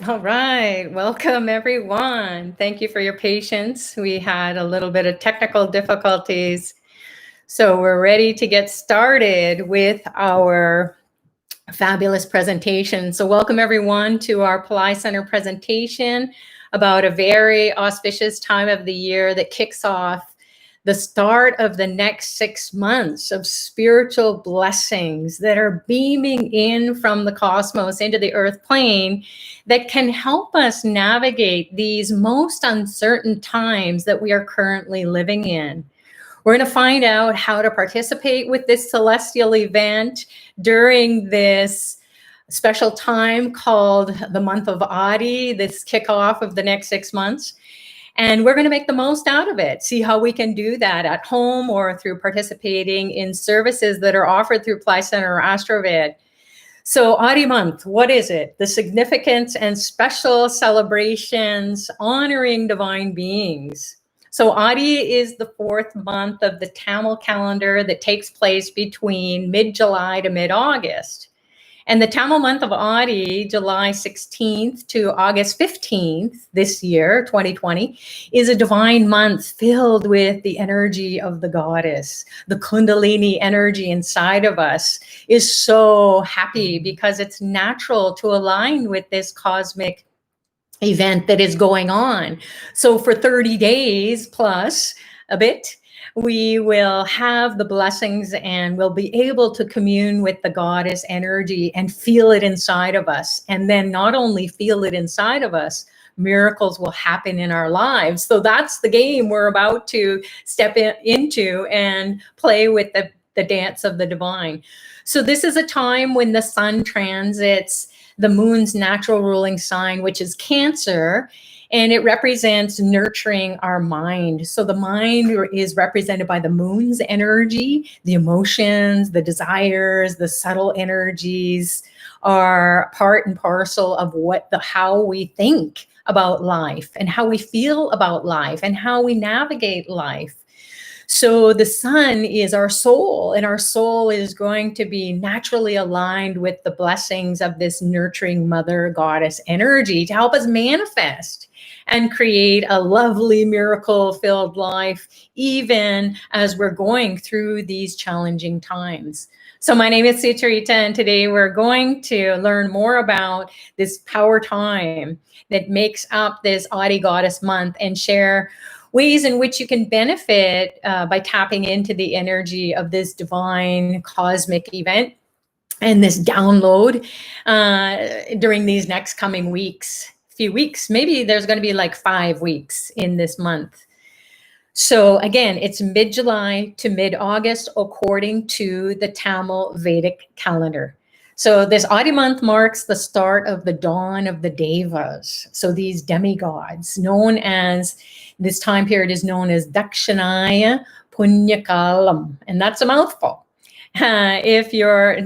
All right, welcome everyone. Thank you for your patience. We had a little bit of technical difficulties. So we're ready to get started with our fabulous presentation. So welcome everyone to our Pali Center presentation about a very auspicious time of the year that kicks off the start of the next 6 months of spiritual blessings that are beaming in from the cosmos into the earth plane that can help us navigate these most uncertain times that we are currently living in. We're going to find out how to participate with this celestial event during this special time called the month of Aadi, this kickoff of the next 6 months. And we're going to make the most out of it, see how we can do that at home or through participating in services that are offered through Ply Center or AstroVid. So Aadi month, what is it? The significance and special celebrations honoring divine beings. So Aadi is the fourth month of the Tamil calendar that takes place between mid-July to mid-August. And the Tamil month of Aadi, July 16th to August 15th this year, 2020, is a divine month filled with the energy of the goddess. The Kundalini energy inside of us is so happy because it's natural to align with this cosmic event that is going on. So for 30 days plus a bit, we will have the blessings and we'll be able to commune with the goddess energy and feel it inside of us. And then not only feel it inside of us, miracles will happen in our lives. So that's the game we're about to step into and play with the dance of the divine. So this is a time when the sun transits the moon's natural ruling sign, which is Cancer, and it represents nurturing our mind. So the mind is represented by the moon's energy, the emotions, the desires, the subtle energies are part and parcel of how we think about life and how we feel about life and how we navigate life. So the sun is our soul, and our soul is going to be naturally aligned with the blessings of this nurturing mother goddess energy to help us manifest and create a lovely miracle-filled life, even as we're going through these challenging times. So my name is Sucharita, and today we're going to learn more about this power time that makes up this Aadi Goddess month and share ways in which you can benefit by tapping into the energy of this divine cosmic event and this download during these next coming few weeks. Maybe there's going to be like 5 weeks in this month. So again, it's mid-July to mid-August according to the Tamil Vedic calendar. So this Aadi month marks the start of the dawn of the Devas. So these demigods, this time period is known as Dakshinaya Punyakalam, and that's a mouthful if your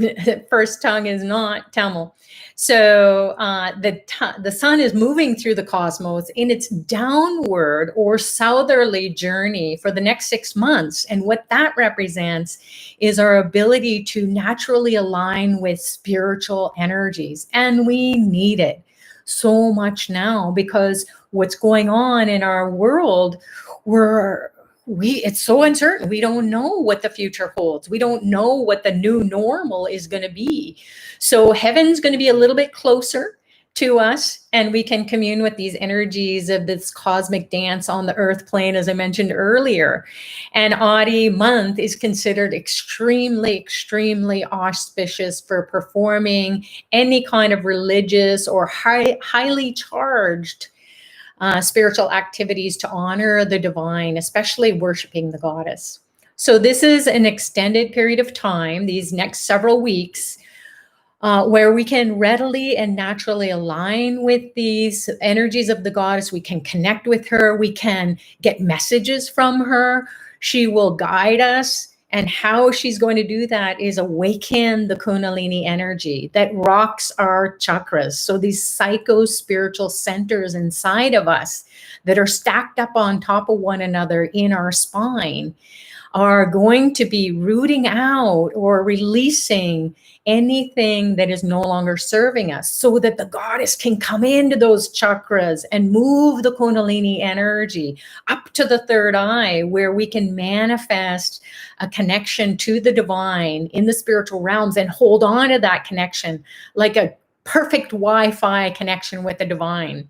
first tongue is not Tamil. So the sun is moving through the cosmos in its downward or southerly journey for the next 6 months. And what that represents is our ability to naturally align with spiritual energies. And we need it so much now because what's going on in our world, it's so uncertain. We don't know what the future holds. We don't know what the new normal is going to be. So heaven's going to be a little bit closer to us, and we can commune with these energies of this cosmic dance on the earth plane, as I mentioned earlier. And Aadi month is considered extremely, extremely auspicious for performing any kind of religious or highly charged spiritual activities to honor the divine, especially worshiping the goddess. So this is an extended period of time, these next several weeks, where we can readily and naturally align with these energies of the goddess. We can connect with her. We can get messages from her. She will guide us. And how she's going to do that is awaken the Kundalini energy that rocks our chakras. So these psycho-spiritual centers inside of us that are stacked up on top of one another in our spine are going to be rooting out or releasing anything that is no longer serving us, so that the goddess can come into those chakras and move the Kundalini energy up to the third eye, where we can manifest a connection to the divine in the spiritual realms and hold on to that connection like a perfect Wi-Fi connection with the divine.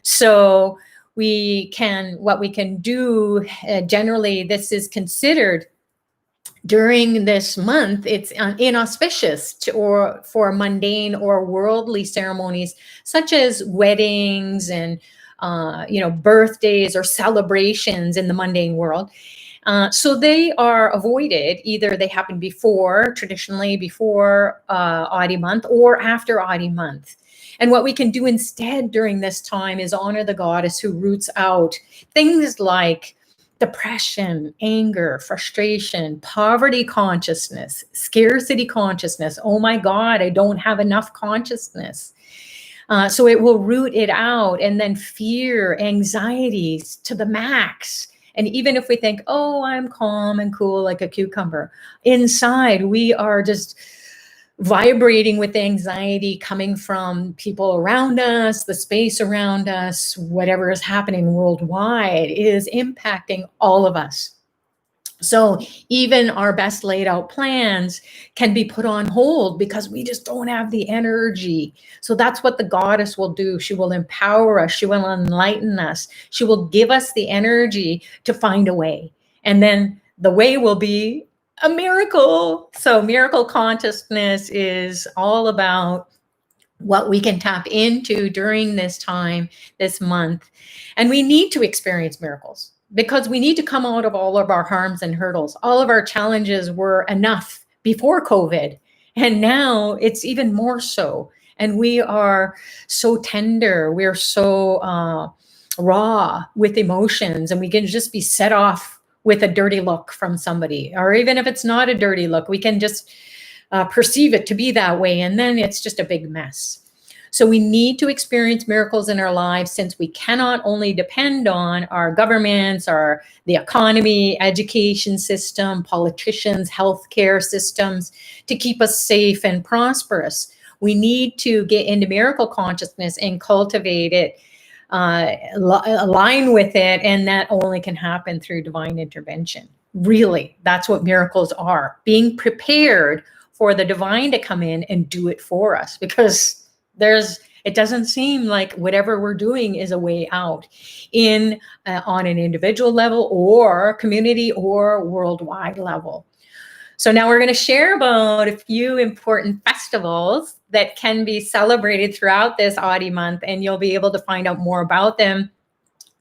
So what we can do, generally, this is considered during this month, it's inauspicious or for mundane or worldly ceremonies, such as weddings and birthdays or celebrations in the mundane world. So they are avoided. Either they happen traditionally before Aadi month, or after Aadi month. And what we can do instead during this time is honor the goddess who roots out things like depression, anger, frustration, poverty consciousness, scarcity consciousness. Oh my God, I don't have enough consciousness. So it will root it out, and then fear, anxieties to the max. And even if we think, oh, I'm calm and cool like a cucumber, inside we are just vibrating with anxiety coming from people around us, the space around us, whatever is happening worldwide is impacting all of us. So even our best laid out plans can be put on hold because we just don't have the energy. So that's what the goddess will do. She will empower us. She will enlighten us. She will give us the energy to find a way. And then the way will be a miracle. So miracle consciousness is all about what we can tap into during this time, this month. And we need to experience miracles because we need to come out of all of our harms and hurdles. All of our challenges were enough before COVID, and now it's even more so. And we are so tender. We're so raw with emotions, and we can just be set off with a dirty look from somebody, or even if it's not a dirty look, we can just perceive it to be that way, and then it's just a big mess. So we need to experience miracles in our lives, since we cannot only depend on our governments, the economy, education system, politicians, healthcare systems to keep us safe and prosperous. We need to get into miracle consciousness and cultivate it, align with it, and that only can happen through divine intervention. Really, that's what miracles are: being prepared for the divine to come in and do it for us, because it doesn't seem like whatever we're doing is a way out on an individual level or community or worldwide level. So now we're going to share about a few important festivals that can be celebrated throughout this Aadi month, and you'll be able to find out more about them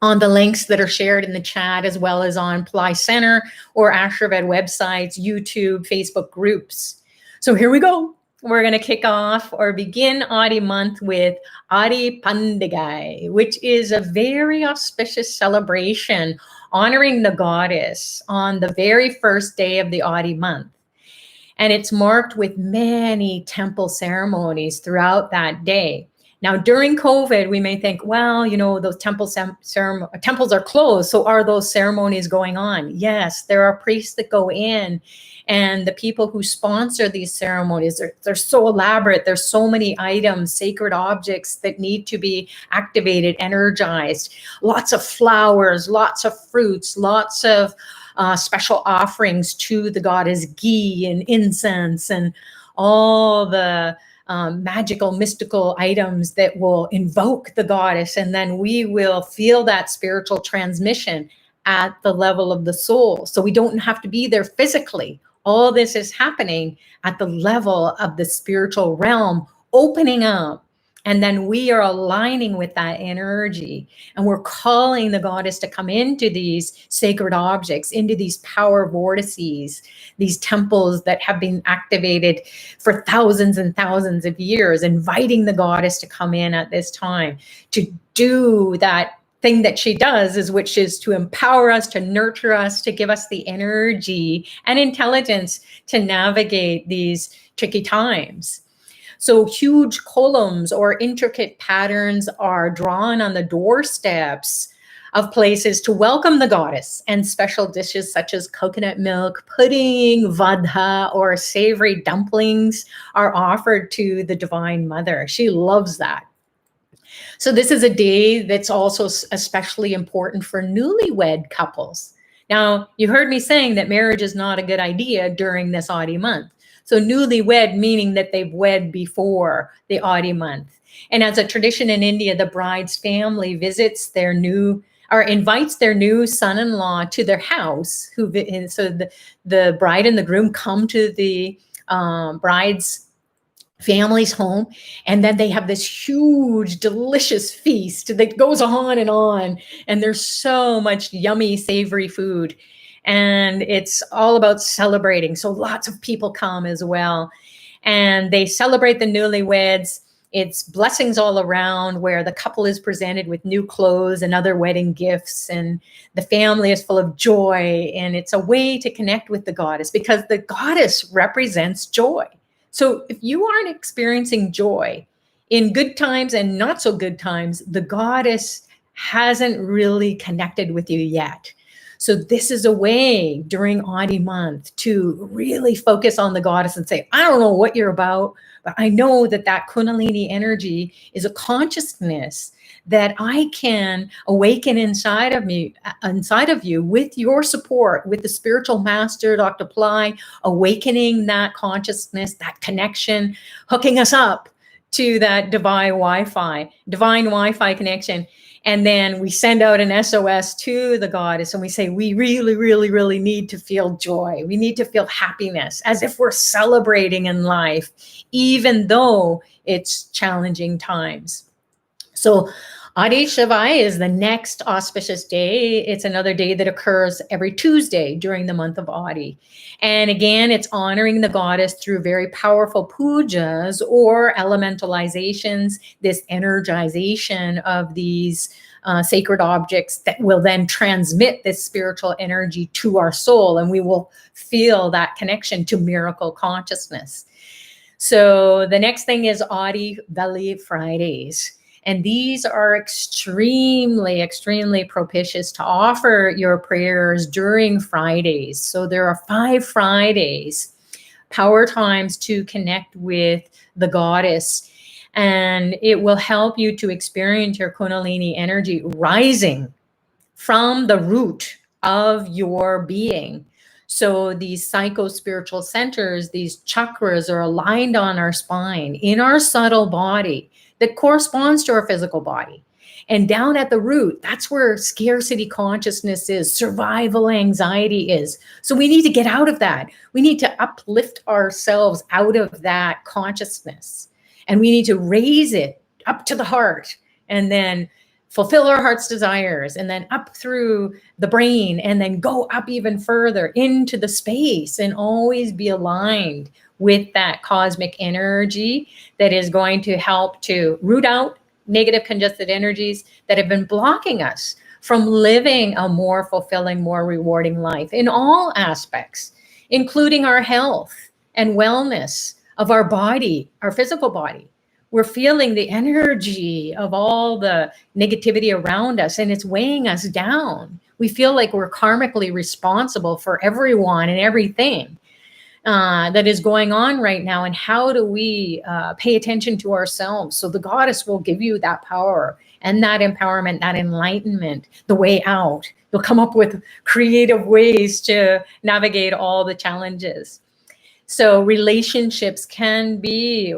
on the links that are shared in the chat, as well as on Ply Center or Ashraved websites, YouTube, Facebook groups. So here we go. We're going to kick off or begin Aadi month with Aadi Pandagai, which is a very auspicious celebration honoring the goddess on the very first day of the Aadi month. And it's marked with many temple ceremonies throughout that day. Now, during COVID, we may think, well, those temples are closed, so are those ceremonies going on? Yes, there are priests that go in, and the people who sponsor these ceremonies, they're so elaborate. There's so many items, sacred objects that need to be activated, energized. Lots of flowers, lots of fruits, lots of special offerings to the goddess, ghee and incense and all the magical, mystical items that will invoke the goddess. And then we will feel that spiritual transmission at the level of the soul. So we don't have to be there physically. All this is happening at the level of the spiritual realm, opening up. And then we are aligning with that energy, and we're calling the goddess to come into these sacred objects, into these power vortices, these temples that have been activated for thousands and thousands of years, inviting the goddess to come in at this time to do that thing that she does, which is to empower us, to nurture us, to give us the energy and intelligence to navigate these tricky times. So huge columns or intricate patterns are drawn on the doorsteps of places to welcome the goddess, and special dishes such as coconut milk pudding, vadha, or savory dumplings are offered to the Divine Mother. She loves that. So this is a day that's also especially important for newlywed couples. Now, you heard me saying that marriage is not a good idea during this Aadi month. So newlywed meaning that they've wed before the Aadi month. And as a tradition in India, the bride's family visits their new or invites their new son-in-law to their house. So the bride and the groom come to the bride's family's home, and then they have this huge delicious feast that goes on, and there's so much yummy savory food, and it's all about celebrating. So lots of people come as well, and they celebrate the newlyweds. It's blessings all around, where the couple is presented with new clothes and other wedding gifts, and the family is full of joy. And it's a way to connect with the goddess, because the goddess represents joy. So if you aren't experiencing joy in good times and not so good times, the goddess hasn't really connected with you yet. So this is a way during Aadi month to really focus on the goddess and say, I don't know what you're about, but I know that that Kundalini energy is a consciousness that I can awaken inside of me, inside of you, with your support, with the spiritual master, Dr. Ply, awakening that consciousness, that connection, hooking us up to that divine Wi-Fi connection. And then we send out an SOS to the goddess, and we say, we really, really, really need to feel joy. We need to feel happiness, as if we're celebrating in life, even though it's challenging times. So Aadi Shavai is the next auspicious day. It's another day that occurs every Tuesday during the month of Aadi. And again, it's honoring the goddess through very powerful pujas or elementalizations, this energization of these sacred objects that will then transmit this spiritual energy to our soul, and we will feel that connection to miracle consciousness. So the next thing is Aadi Valley Fridays. And these are extremely, extremely propitious to offer your prayers during Fridays. So there are 5 Fridays, power times to connect with the goddess. And it will help you to experience your Kundalini energy rising from the root of your being. So these psycho-spiritual centers, these chakras, are aligned on our spine, in our subtle body, that corresponds to our physical body. And down at the root, that's where scarcity consciousness is, survival anxiety is. So we need to get out of that. We need to uplift ourselves out of that consciousness. And we need to raise it up to the heart, and then fulfill our heart's desires, and then up through the brain, and then go up even further into the space, and always be aligned with that cosmic energy that is going to help to root out negative congested energies that have been blocking us from living a more fulfilling, more rewarding life in all aspects, including our health and wellness of our body, our physical body. We're feeling the energy of all the negativity around us, and it's weighing us down. We feel like we're karmically responsible for everyone and everything that is going on right now. And how do we pay attention to ourselves? So the goddess will give you that power and that empowerment, that enlightenment, the way out. You'll come up with creative ways to navigate all the challenges. So relationships can be,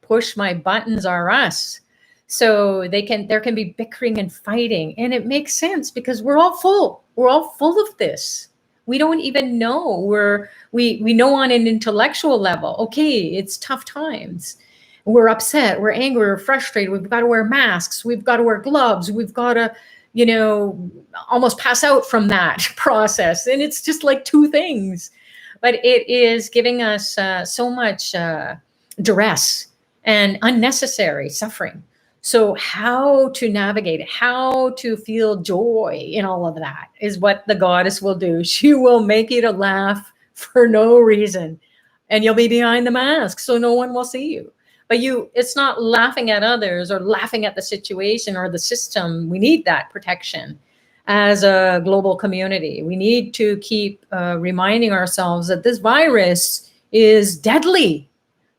push my buttons are us. So there can be bickering and fighting, and it makes sense because we're all full of this. We don't even know. We know on an intellectual level, okay, it's tough times. We're upset, we're angry, we're frustrated. We've got to wear masks. We've got to wear gloves. We've got to, almost pass out from that process. And it's just like 2 things, but it is giving us so much duress and unnecessary suffering. So how to navigate it, how to feel joy in all of that is what the goddess will do. She will make you to laugh for no reason. And you'll be behind the mask, so no one will see you. But it's not laughing at others or laughing at the situation or the system. We need that protection as a global community. We need to keep reminding ourselves that this virus is deadly.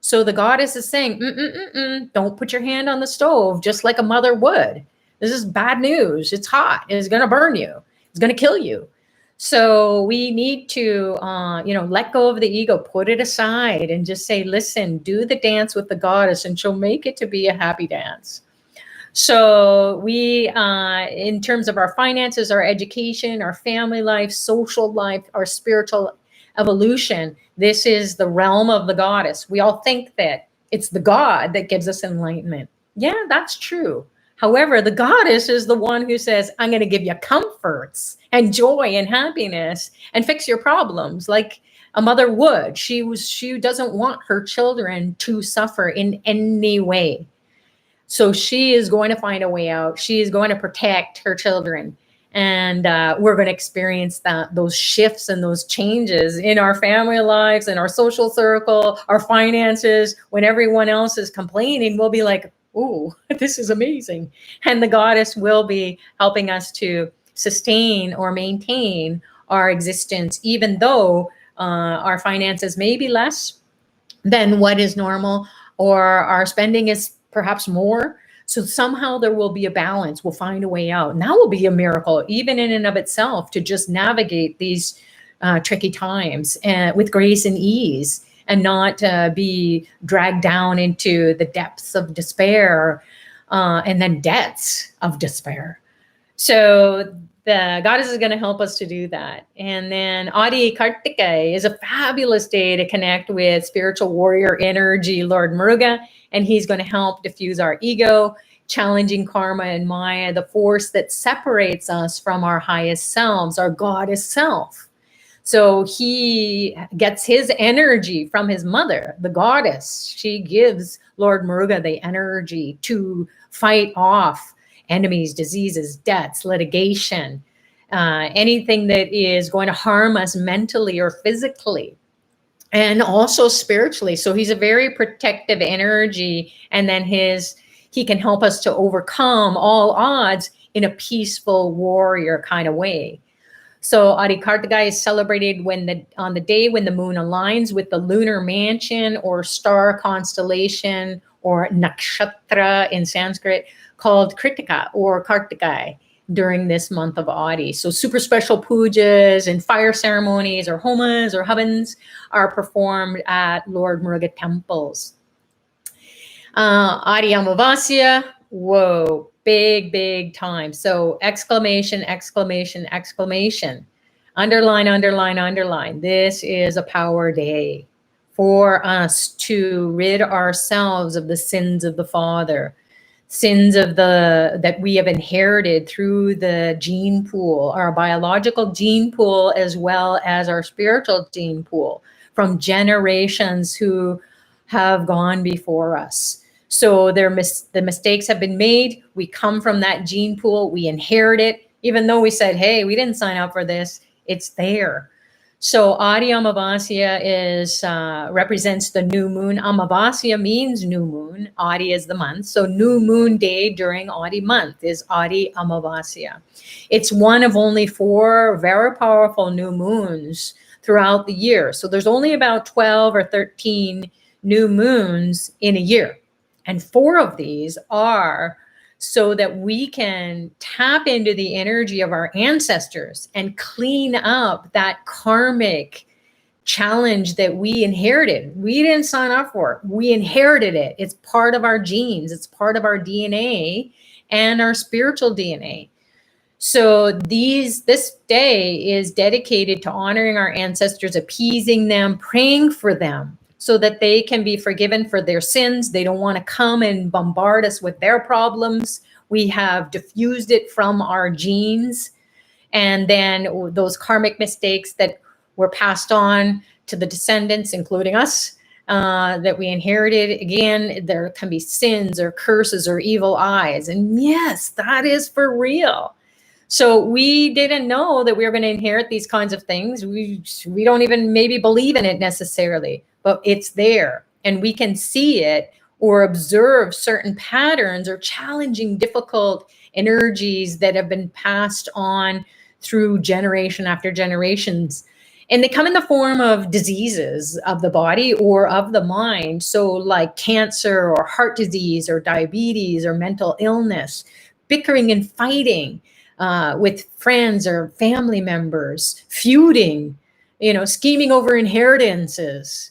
So the goddess is saying, don't put your hand on the stove just like a mother would. This is bad news. It's hot. It's going to burn you. It's going to kill you. So we need to, let go of the ego, put it aside, and just say, listen, do the dance with the goddess, and she'll make it to be a happy dance. So we, in terms of our finances, our education, our family life, social life, our spiritual evolution, this is the realm of the goddess. We all think that it's the God that gives us enlightenment. Yeah, that's true. However, the goddess is the one who says, I'm going to give you comforts and joy and happiness and fix your problems like a mother would. She doesn't want her children to suffer in any way. So she is going to find a way out. She is going to protect her children. And we're going to experience those shifts and those changes in our family lives, in our social circle, our finances. When everyone else is complaining, we'll be like, ooh, this is amazing. And the goddess will be helping us to sustain or maintain our existence, even though our finances may be less than what is normal, or our spending is perhaps more. So somehow there will be a balance. We'll find a way out. And that will be a miracle, even in and of itself, to just navigate these tricky times with grace and ease, and not be dragged down into the depths of despair and then debts of despair. So the goddess is going to help us to do that. And then Aadi Kartike is a fabulous day to connect with spiritual warrior energy, Lord Muruga, and he's going to help diffuse our ego, challenging karma and Maya, the force that separates us from our highest selves, our goddess self. So he gets his energy from his mother, the goddess. She gives Lord Muruga the energy to fight off enemies, diseases, debts, litigation, anything that is going to harm us mentally or physically, and also spiritually. So he's a very protective energy. And then he can help us to overcome all odds in a peaceful warrior kind of way. So Aadi Kartike is celebrated on the day when the moon aligns with the lunar mansion or star constellation or nakshatra in Sanskrit, called Kritika or Kartike, during this month of Aadi. So super special pujas and fire ceremonies or homas or havans are performed at Lord Muruga temples. Aadi Amavasya, whoa, big time. So exclamation, exclamation, exclamation. Underline, underline, underline. This is a power day for us to rid ourselves of the sins of the father, sins that we have inherited through the gene pool, our biological gene pool, as well as our spiritual gene pool from generations who have gone before us. So the mistakes have been made. We come from that gene pool. We inherit it. Even though we said, hey, we didn't sign up for this, it's there. So Aadi Amavasya represents the new moon. Amavasya means new moon. Aadi is the month. So new moon day during Aadi month is Aadi Amavasya. It's one of only 4 very powerful new moons throughout the year. So there's only about 12 or 13 new moons in a year. And 4 of these are so that we can tap into the energy of our ancestors and clean up that karmic challenge that we inherited. We didn't sign up for it. We inherited it. It's part of our genes. It's part of our DNA and our spiritual DNA. So this day is dedicated to honoring our ancestors, appeasing them, praying for them, so that they can be forgiven for their sins. They don't want to come and bombard us with their problems. We have diffused it from our genes. And then those karmic mistakes that were passed on to the descendants, including us, that we inherited. Again, there can be sins or curses or evil eyes. And yes, that is for real. So we didn't know that we were going to inherit these kinds of things. We don't even maybe believe in it necessarily, but it's there and we can see it or observe certain patterns or challenging, difficult energies that have been passed on through generation after generations. And they come in the form of diseases of the body or of the mind. So, like cancer or heart disease or diabetes or mental illness, bickering and fighting with friends or family members, feuding, scheming over inheritances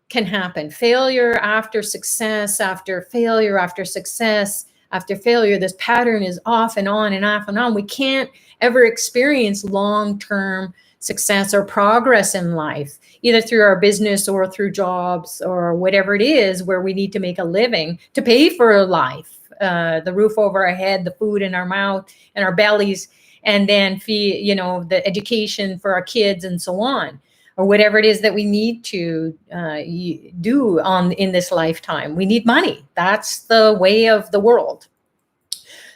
can happen. Failure after success, after failure, after success, after failure. This pattern is off and on and off and on. We can't ever experience long-term success or progress in life, either through our business or through jobs or whatever it is where we need to make a living to pay for life, the roof over our head, the food in our mouth and our bellies, and then feed, the education for our kids and so on, or whatever it is that we need to do in this lifetime. We need money. That's the way of the world.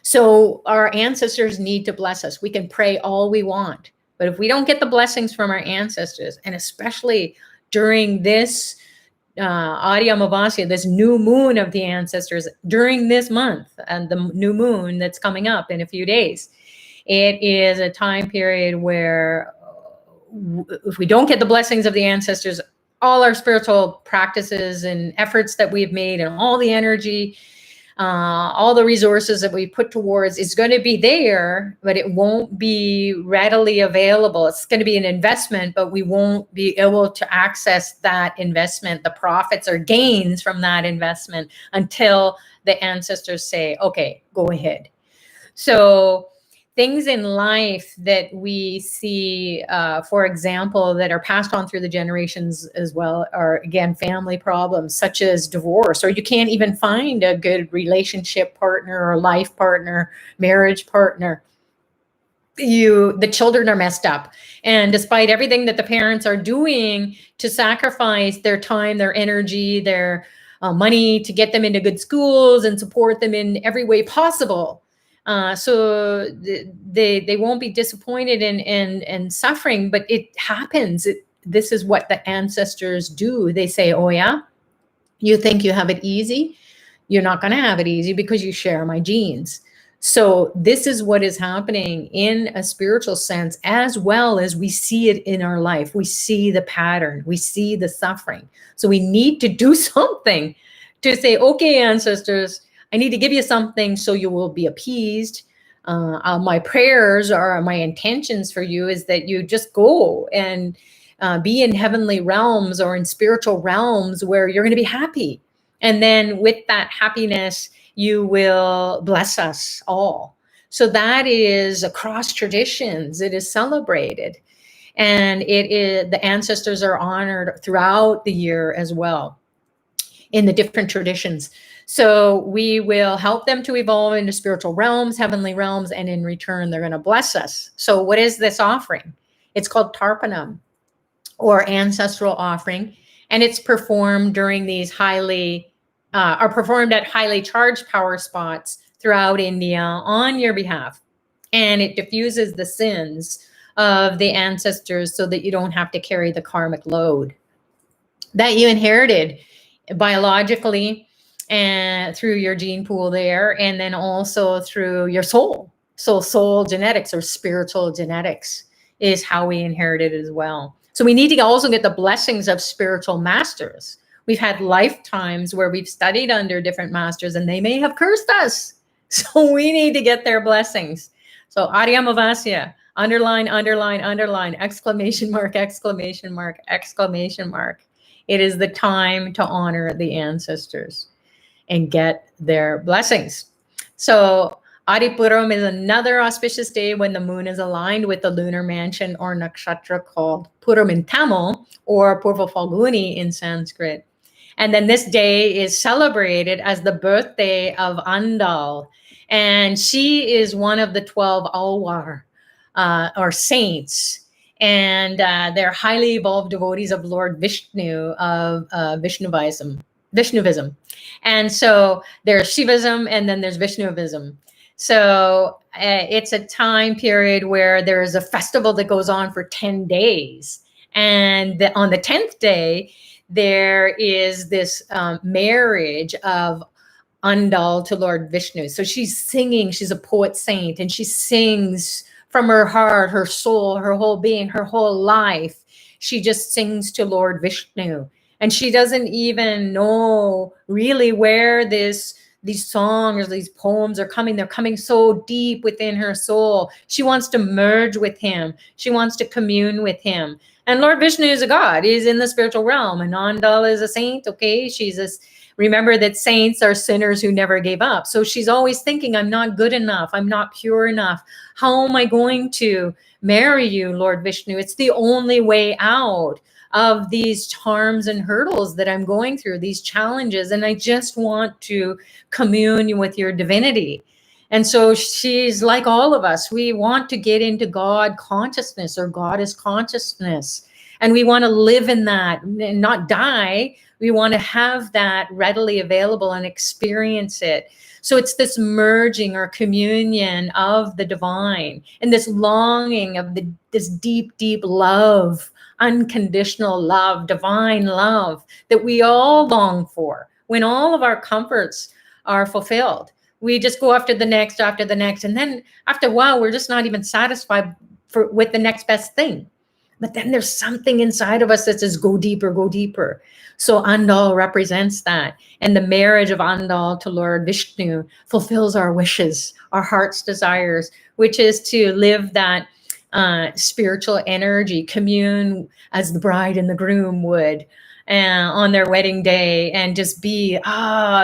So our ancestors need to bless us. We can pray all we want, but if we don't get the blessings from our ancestors, and especially during this Aadi Amavasya, this new moon of the ancestors during this month, and the new moon that's coming up in a few days, it is a time period where if we don't get the blessings of the ancestors, all our spiritual practices and efforts that we've made and all the energy, all the resources that we put towards, it's going to be there, but it won't be readily available. It's going to be an investment, but we won't be able to access that investment, the profits or gains from that investment, until the ancestors say, okay, go ahead. So things in life that we see, for example, that are passed on through the generations as well are, again, family problems such as divorce, or you can't even find a good relationship partner or life partner, marriage partner. The children are messed up. And despite everything that the parents are doing to sacrifice their time, their energy, their money to get them into good schools and support them in every way possible, so they won't be disappointed and suffering, but it happens. This is what the ancestors do. They say, oh yeah, you think you have it easy? You're not going to have it easy because you share my genes. So this is what is happening in a spiritual sense, as well as we see it in our life. We see the pattern, we see the suffering. So we need to do something to say, okay, ancestors, I need to give you something so you will be appeased. My prayers or my intentions for you is that you just go and be in heavenly realms or in spiritual realms where you're going to be happy. And then with that happiness, you will bless us all. So that is across traditions. It is celebrated. And the ancestors are honored throughout the year as well in the different traditions. So we will help them to evolve into spiritual realms, heavenly realms, and in return, they're going to bless us. So what is this offering? It's called Tarpanam, or ancestral offering, and it's performed during these are performed at highly charged power spots throughout India on your behalf. And it diffuses the sins of the ancestors so that you don't have to carry the karmic load that you inherited biologically and through your gene pool there, and then also through your soul. So soul genetics or spiritual genetics is how we inherit it as well. So we need to also get the blessings of spiritual masters. We've had lifetimes where we've studied under different masters and they may have cursed us. So we need to get their blessings. So Aadi Amavasya, underline, underline, underline, exclamation mark, exclamation mark, exclamation mark. It is the time to honor the ancestors and get their blessings. So Adipuram is another auspicious day when the moon is aligned with the lunar mansion or nakshatra called Puram in Tamil or Purva Falguni in Sanskrit. And then this day is celebrated as the birthday of Andal. And she is one of the 12 Alwar, or saints. And they're highly evolved devotees of Lord Vishnu, of Vishnuvism. And so there's Shivism and then there's Vishnuvism. So it's a time period where there is a festival that goes on for 10 days. And on the 10th day, there is this marriage of Andal to Lord Vishnu. So she's singing, she's a poet saint, and she sings from her heart, her soul, her whole being, her whole life. She just sings to Lord Vishnu. And she doesn't even know really where these songs, these poems are coming. They're coming so deep within her soul. She wants to merge with him. She wants to commune with him. And Lord Vishnu is a god. He's in the spiritual realm. And Andal is a saint. Okay, she's a remember that saints are sinners who never gave up. So she's always thinking, I'm not good enough. I'm not pure enough. How am I going to marry you, Lord Vishnu? It's the only way out of these harms and hurdles that I'm going through, these challenges. And I just want to commune with your divinity. And so she's like all of us. We want to get into God consciousness or goddess consciousness. And we want to live in that and not die. We want to have that readily available and experience it. So it's this merging or communion of the divine and this longing of this deep, deep love, unconditional love, divine love that we all long for when all of our comforts are fulfilled. We just go after the next, after the next. And then after a while, we're just not even satisfied with the next best thing. But then there's something inside of us that says, go deeper, go deeper. So Andal represents that. And the marriage of Andal to Lord Vishnu fulfills our wishes, our heart's desires, which is to live that spiritual energy, commune as the bride and the groom would on their wedding day, and just be,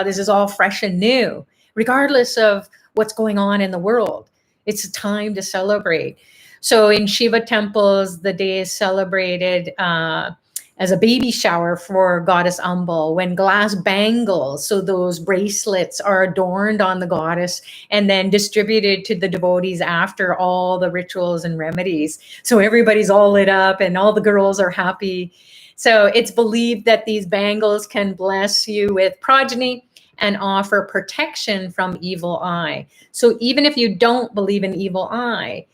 this is all fresh and new, regardless of what's going on in the world. It's a time to celebrate. So in Shiva temples, the day is celebrated as a baby shower for Goddess Ambal, when glass bangles, so those bracelets, are adorned on the goddess and then distributed to the devotees after all the rituals and remedies. So everybody's all lit up and all the girls are happy. So it's believed that these bangles can bless you with progeny and offer protection from evil eye. So even if you don't believe in evil eye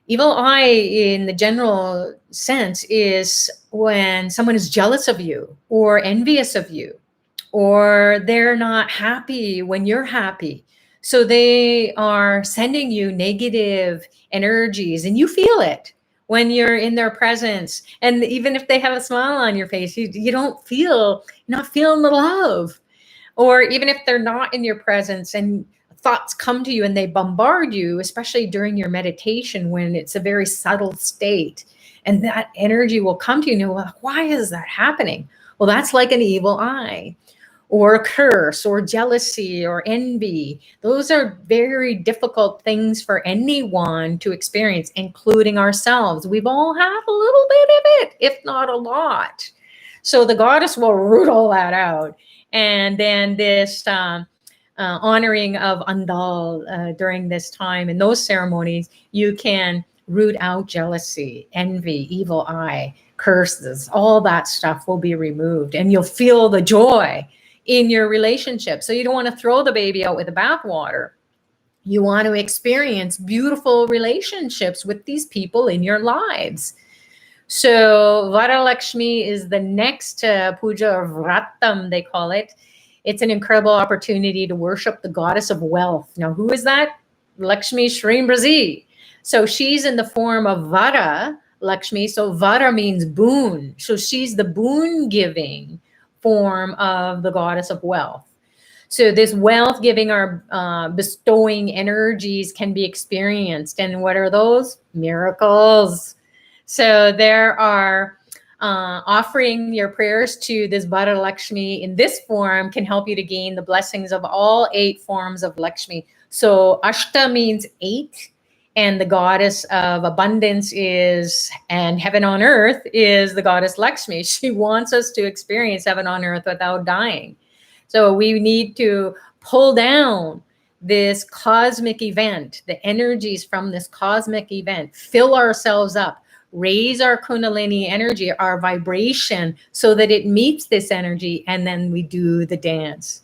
in the general sense is when someone is jealous of you or envious of you, or they're not happy when you're happy. So they are sending you negative energies and you feel it when you're in their presence. And even if they have a smile on your face, you don't feel, you're not feeling the love. Or even if they're not in your presence and thoughts come to you and they bombard you, especially during your meditation when it's a very subtle state, and that energy will come to you and you're like, why is that happening? Well, that's like an evil eye or a curse or jealousy or envy. Those are very difficult things for anyone to experience, including ourselves. We've all had a little bit of it, if not a lot. So the goddess will root all that out. And then this honoring of Andal during this time and those ceremonies, you can root out jealousy, envy, evil eye, curses, all that stuff will be removed, and you'll feel the joy in your relationship. So you don't want to throw the baby out with the bathwater. You want to experience beautiful relationships with these people in your lives. So Varalakshmi is the next puja, or vratam they call it. It's an incredible opportunity to worship the goddess of wealth. Now, who is that? Lakshmi Shrimbrazi. So she's in the form of Vara Lakshmi. So Vara means boon. So she's the boon giving form of the goddess of wealth. So this wealth giving or bestowing energies can be experienced. And what are those? Miracles. So there are offering your prayers to this Vara Lakshmi in this form can help you to gain the blessings of all 8 forms of Lakshmi. So Ashta means 8, and the goddess of abundance is, and heaven on earth is the goddess Lakshmi. She wants us to experience heaven on earth without dying. So we need to pull down this cosmic event, the energies from this cosmic event, fill ourselves up, raise our Kundalini energy, our vibration, so that it meets this energy, and then we do the dance.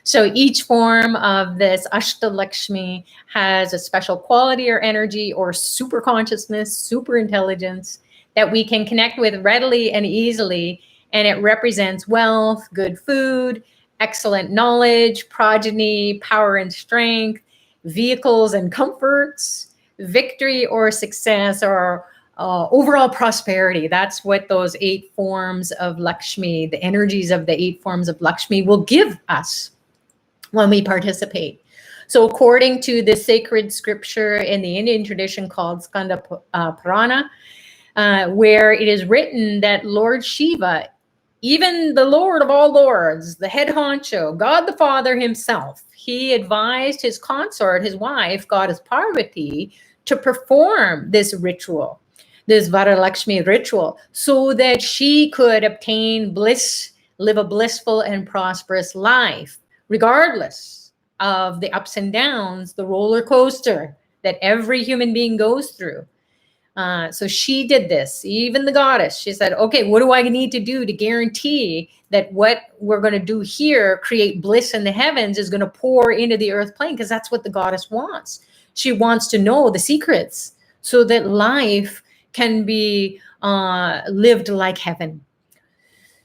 So each form of this Ashtalakshmi has a special quality or energy or super consciousness, super intelligence that we can connect with readily and easily. and it represents wealth, good food, excellent knowledge, progeny, power and strength, vehicles and comforts, victory or success, or overall prosperity. That's what those 8 forms of Lakshmi, the energies of the 8 forms of Lakshmi, will give us when we participate. So according to the sacred scripture in the Indian tradition called Skanda Purana, where it is written that Lord Shiva, even the Lord of all lords, the head honcho, God the Father himself, he advised his consort, his wife, goddess Parvati, to perform this ritual, this Varalakshmi ritual, so that she could obtain bliss, live a blissful and prosperous life, regardless of the ups and downs, the roller coaster that every human being goes through. So she did this, even the goddess. She said, okay, what do I need to do to guarantee that what we're going to do here, create bliss in the heavens, is going to pour into the earth plane? Because that's what the goddess wants. She wants to know the secrets so that life can be lived like heaven.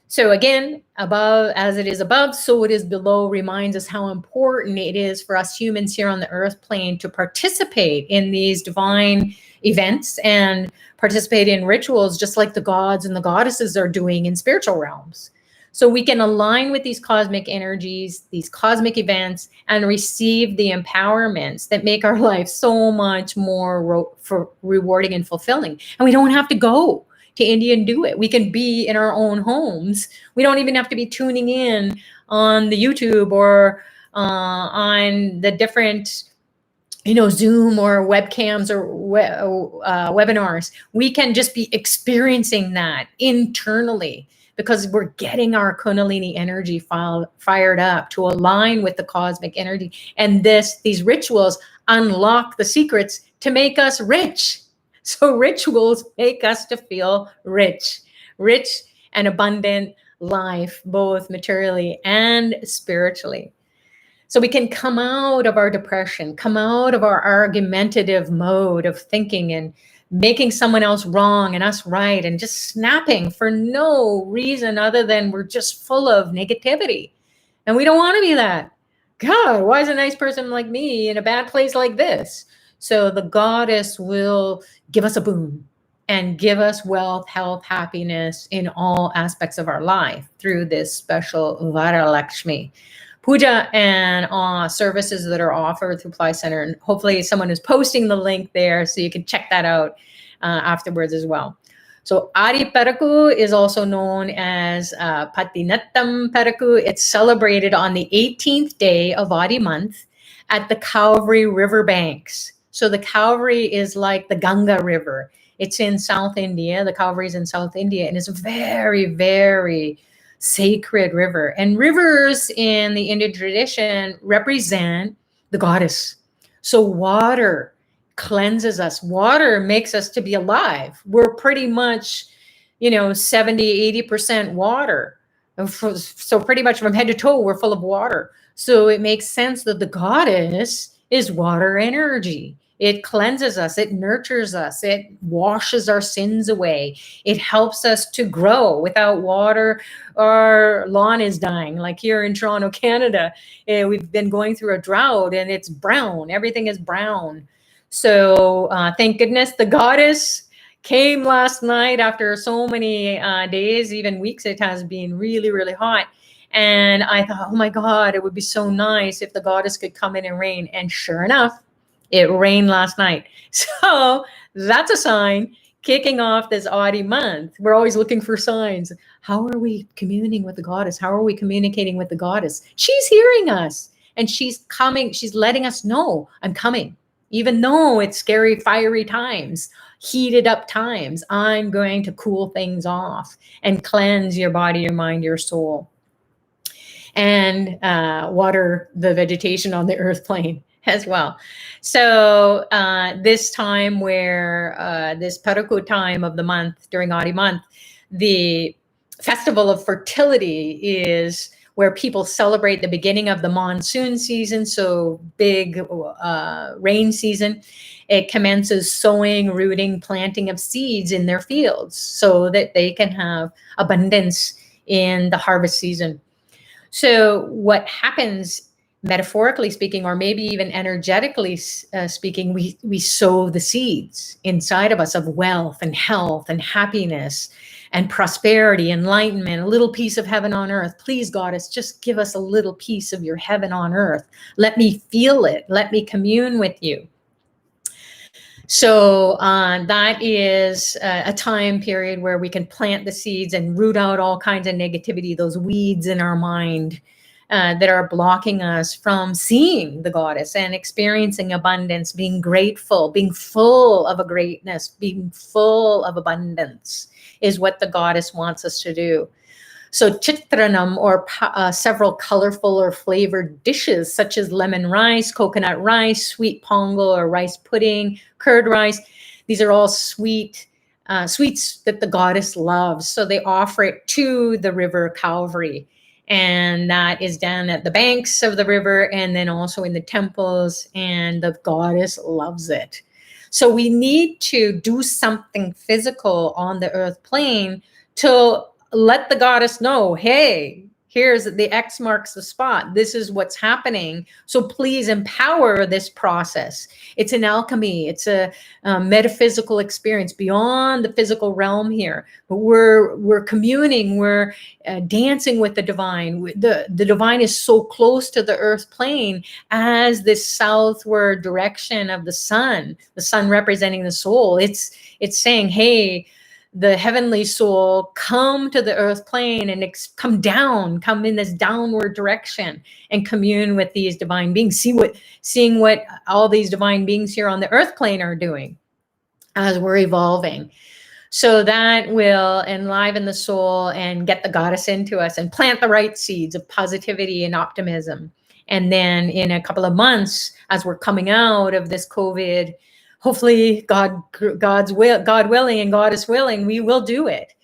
So again, above, as it is above, so it is below, reminds us how important it is for us humans here on the earth plane to participate in these divine events and participate in rituals, just like the gods and the goddesses are doing in spiritual realms. So we can align with these cosmic energies, these cosmic events, and receive the empowerments that make our life so much more rewarding and fulfilling. And we don't have to go to India and do it. We can be in our own homes. We don't even have to be tuning in on the YouTube or on the different, Zoom or webcams or webinars. We can just be experiencing that internally, because we're getting our Kundalini energy fired up to align with the cosmic energy. And these rituals unlock the secrets to make us rich. So rituals make us to feel rich and abundant life, both materially and spiritually. So we can come out of our depression, come out of our argumentative mode of thinking and making someone else wrong and us right, and just snapping for no reason other than we're just full of negativity. And we don't want to be that. God, why is a nice person like me in a bad place like this? So the goddess will give us a boon and give us wealth, health, happiness in all aspects of our life through this special Varalakshmi puja and services that are offered through Ply Center. And hopefully someone is posting the link there so you can check that out afterwards as well. So Aadi Peraku is also known as Patinattam Peraku. It's celebrated on the 18th day of Aadi month at the Kaveri river banks. So the Kaveri is like the Ganga River. It's in South India. The Kaveri is in South India, and it's a very, very sacred river. And rivers in the Indian tradition represent the goddess. So water cleanses us. Water makes us to be alive. We're pretty much, 70, 80% water. So pretty much from head to toe, we're full of water. So it makes sense that the goddess is water energy. It cleanses us, it nurtures us, it washes our sins away. It helps us to grow. Without water, our lawn is dying. Like here in Toronto, Canada, we've been going through a drought and it's brown. Everything is brown. So thank goodness the goddess came last night after so many days, even weeks. It has been really, really hot. And I thought, oh my God, it would be so nice if the goddess could come in and rain. And sure enough, it rained last night. So that's a sign kicking off this Aadi month. We're always looking for signs. How are we communing with the goddess? How are we communicating with the goddess? She's hearing us and she's coming. She's letting us know I'm coming. Even though it's scary, fiery times, heated up times, I'm going to cool things off and cleanse your body, your mind, your soul, and water the vegetation on the earth plane as well. So this time where this Peraku time of the month during Aadi month, the festival of fertility is where people celebrate the beginning of the monsoon season. So big rain season. It commences sowing, rooting, planting of seeds in their fields so that they can have abundance in the harvest season. So what happens, metaphorically speaking, or maybe even energetically speaking, we sow the seeds inside of us of wealth and health and happiness and prosperity, enlightenment, a little piece of heaven on earth. Please, Goddess, just give us a little piece of your heaven on earth. Let me feel it. Let me commune with you. So that is a time period where we can plant the seeds and root out all kinds of negativity, those weeds in our mind that are blocking us from seeing the goddess and experiencing abundance, being grateful, being full of a greatness, being full of abundance is what the goddess wants us to do. So chitranam, or several colorful or flavored dishes such as lemon rice, coconut rice, sweet pongal or rice pudding, curd rice. These are all sweets that the goddess loves. So they offer it to the river Calvary. And that is down at the banks of the river and then also in the temples. And the goddess loves it. So we need to do something physical on the earth plane to let the goddess know, hey, here's the X marks the spot. This is what's happening. So please empower this process. It's an alchemy. It's a metaphysical experience beyond the physical realm here. But we're communing. We're dancing with the divine. The divine is so close to the earth plane as this southward direction of the sun representing the soul. It's saying, hey, the heavenly soul, come to the earth plane and come in this downward direction and commune with these divine beings. Seeing what all these divine beings here on the earth plane are doing as we're evolving. So that will enliven the soul and get the goddess into us and plant the right seeds of positivity and optimism. And then in a couple of months, as we're coming out of this COVID, hopefully God willing and Goddess willing, we will do it.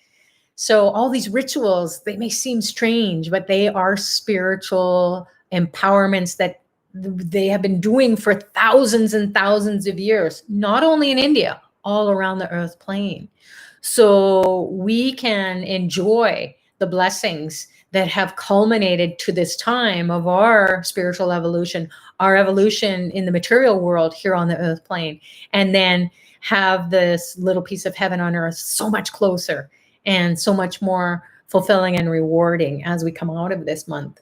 So all these rituals, they may seem strange, but they are spiritual empowerments that they have been doing for thousands and thousands of years, not only in India, all around the earth plane. So we can enjoy the blessings that have culminated to this time of our spiritual evolution, our evolution in the material world here on the earth plane, and then have this little piece of heaven on earth so much closer and so much more fulfilling and rewarding as we come out of this month.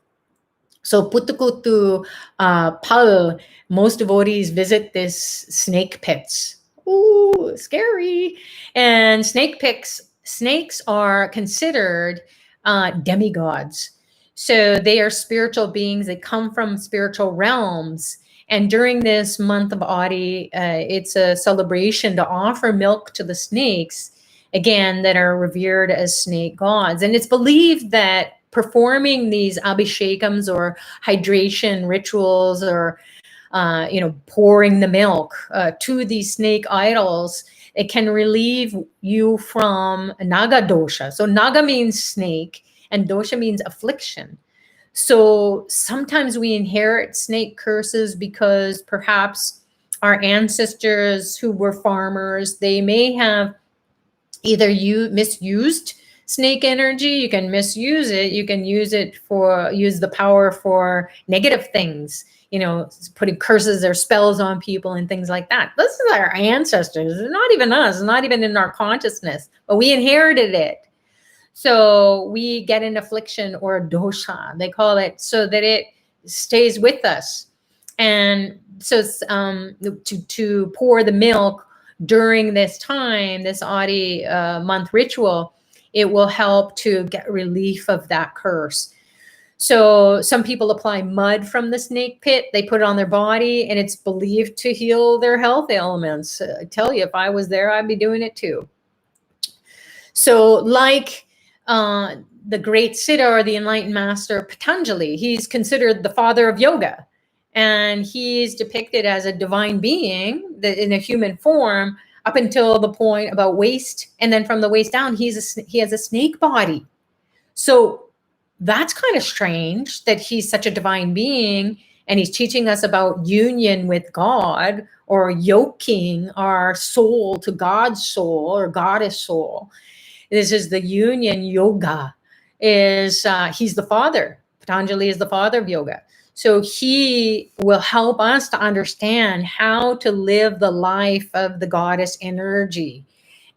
So Putukutu Pal, most devotees visit this snake pits. Ooh, scary. And snakes are considered demigods. So they are spiritual beings. They come from spiritual realms. And during this month of Aadi, it's a celebration to offer milk to the snakes, again, that are revered as snake gods. And it's believed that performing these abhishekams or hydration rituals or pouring the milk to these snake idols, it can relieve you from naga dosha. So naga means snake and dosha means affliction. So sometimes we inherit snake curses because perhaps our ancestors who were farmers, they may have either misused snake energy. You can misuse it. You can use the power for negative things, putting curses or spells on people and things like that. This is our ancestors. It's not even us. It's not even in our consciousness, but we inherited it. So we get an affliction or a dosha, they call it, so that it stays with us. And so to pour the milk during this time, this Aadi month ritual, it will help to get relief of that curse. So some people apply mud from the snake pit. They put it on their body, and it's believed to heal their health ailments. I tell you, if I was there, I'd be doing it too. So like the great Siddha or the enlightened master Patanjali, he's considered the father of yoga. And he's depicted as a divine being that in a human form up until the point about waist. And then from the waist down, he has a snake body. So that's kind of strange that he's such a divine being and he's teaching us about union with God or yoking our soul to God's soul or goddess soul. This is the union yoga. is he's the father. Patanjali is the father of yoga. So he will help us to understand how to live the life of the goddess energy.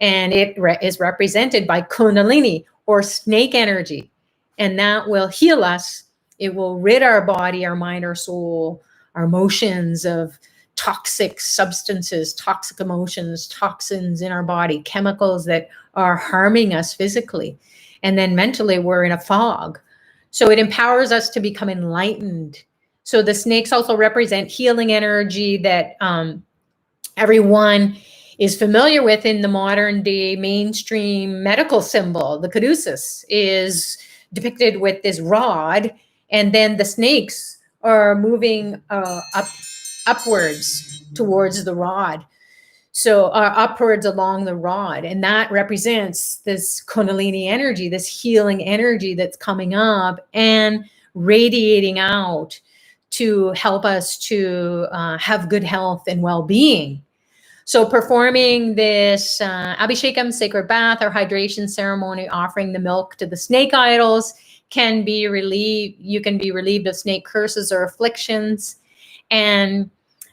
And it is represented by Kundalini or snake energy. And that will heal us. It will rid our body, our mind, our soul, our emotions of toxic substances, toxic emotions, toxins in our body, chemicals that are harming us physically. And then mentally, we're in a fog. So it empowers us to become enlightened. So the snakes also represent healing energy that everyone is familiar with in the modern day mainstream medical symbol. The caduceus is depicted with this rod, and then the snakes are moving upwards towards the rod. So upwards along the rod, and that represents this Kundalini energy, this healing energy that's coming up and radiating out to help us to have good health and well-being. So performing this Abhishekam, sacred bath, or hydration ceremony, offering the milk to the snake idols, can be relieved. You can be relieved of snake curses or afflictions. And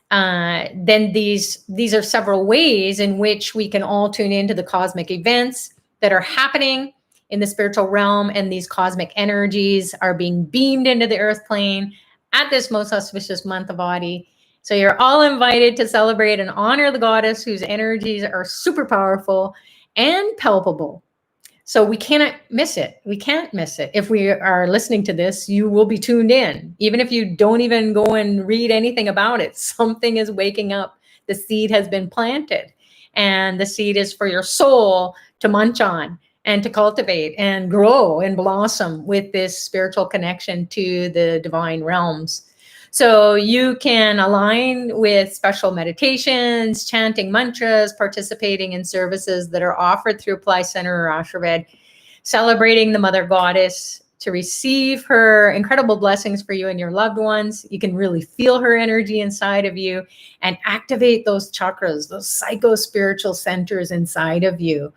then these are several ways in which we can all tune into the cosmic events that are happening in the spiritual realm, and these cosmic energies are being beamed into the earth plane at this most auspicious month of Aadi. So you're all invited to celebrate and honor the goddess, whose energies are super powerful and palpable. So we cannot miss it. We can't miss it. If we are listening to this, you will be tuned in. Even if you don't even go and read anything about it, something is waking up. The seed has been planted, and the seed is for your soul to munch on and to cultivate and grow and blossom with this spiritual connection to the divine realms. So you can align with special meditations, chanting mantras, participating in services that are offered through Apply Center or Ashraved, celebrating the Mother Goddess to receive her incredible blessings for you and your loved ones. You can really feel her energy inside of you and activate those chakras, those psycho-spiritual centers inside of you,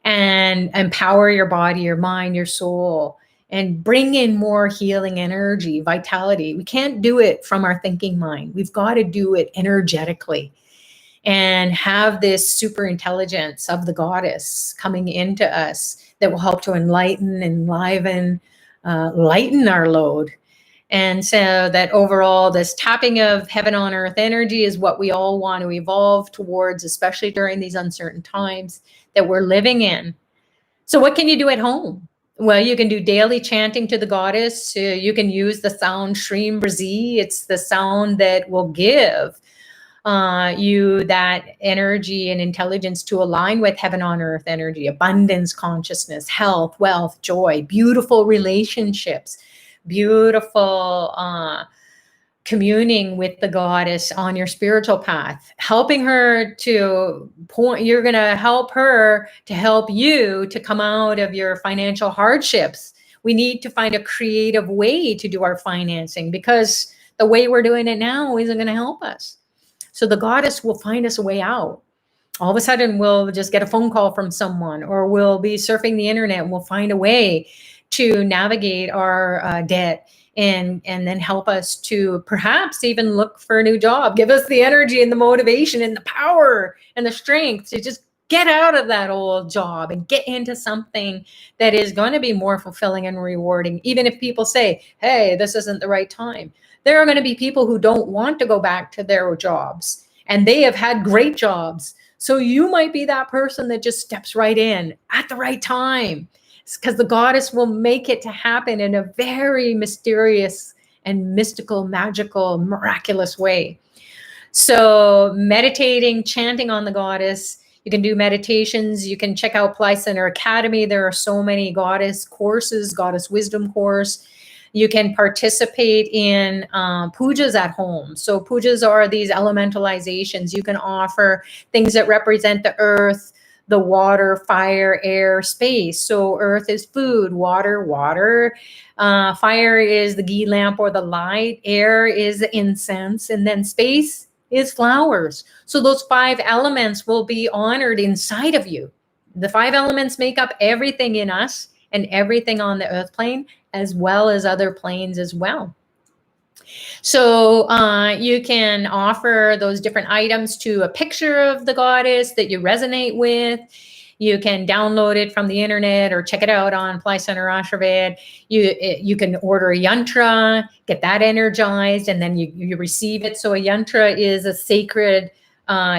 and empower your body, your mind, your soul, and bring in more healing energy, vitality. We can't do it from our thinking mind. We've got to do it energetically and have this super intelligence of the goddess coming into us that will help to enlighten, enliven, lighten our load. And so that overall, this tapping of heaven on earth energy is what we all want to evolve towards, especially during these uncertain times that we're living in. So what can you do at home? Well, you can do daily chanting to the goddess. You can use the sound Shreem Brazi. It's the sound that will give you that energy and intelligence to align with heaven on earth energy, abundance, consciousness, health, wealth, joy, beautiful relationships, beautiful communing with the goddess on your spiritual path, helping her to point. You're going to help her to help you to come out of your financial hardships. We need to find a creative way to do our financing, because the way we're doing it now isn't going to help us. So the goddess will find us a way out. All of a sudden, we'll just get a phone call from someone, or we'll be surfing the internet and we'll find a way to navigate our debt, and then help us to perhaps even look for a new job, give us the energy and the motivation and the power and the strength to just get out of that old job and get into something that is going to be more fulfilling and rewarding. Even if people say, hey, this isn't the right time. There are going to be people who don't want to go back to their jobs, and they have had great jobs. So you might be that person that just steps right in at the right time, because the goddess will make it to happen in a very mysterious and mystical, magical, miraculous way. So meditating, chanting on the goddess, you can do meditations. You can check out Apply Center Academy. There are so many goddess courses, goddess wisdom course. You can participate in pujas at home. So pujas are these elementalizations. You can offer things that represent the earth, the water, fire, air, space. So earth is food, water, fire is the ghee lamp or the light, air is the incense, and then space is flowers. So those 5 elements will be honored inside of you. The 5 elements make up everything in us, and everything on the earth plane, as well as other planes as well. So you can offer those different items to a picture of the goddess that you resonate with. You can download it from the internet or check it out on Apply Center Ashravid. You can order a yantra, get that energized, and then you receive it. So a yantra is a sacred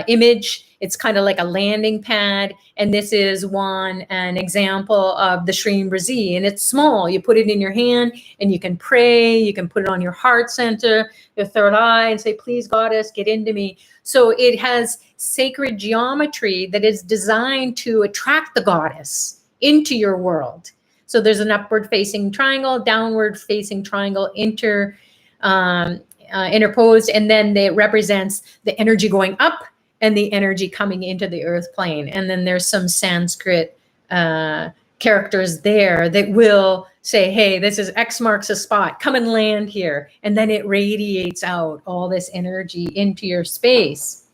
image. It's kind of like a landing pad. And this is an example of the Shreem Brazi. And it's small. You put it in your hand and you can pray. You can put it on your heart center, your third eye, and say, please, goddess, get into me. So it has sacred geometry that is designed to attract the goddess into your world. So there's an upward facing triangle, downward facing triangle, interposed, and then it represents the energy going up and the energy coming into the earth plane. And then there's some Sanskrit characters there that will say, hey, this is X marks a spot, come and land here. And then it radiates out all this energy into your space.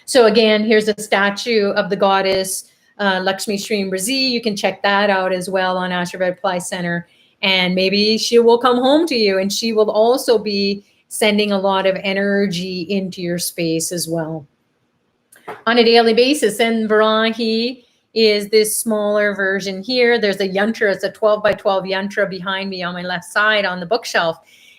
So again, here's a statue of the goddess Lakshmi Shreem Brazi. You can check that out as well on Ashravid Apply Center. And maybe she will come home to you, and she will also be sending a lot of energy into your space as well on a daily basis. And Varahi is this smaller version here. There's a yantra. It's a 12 by 12 yantra behind me on my left side on the bookshelf.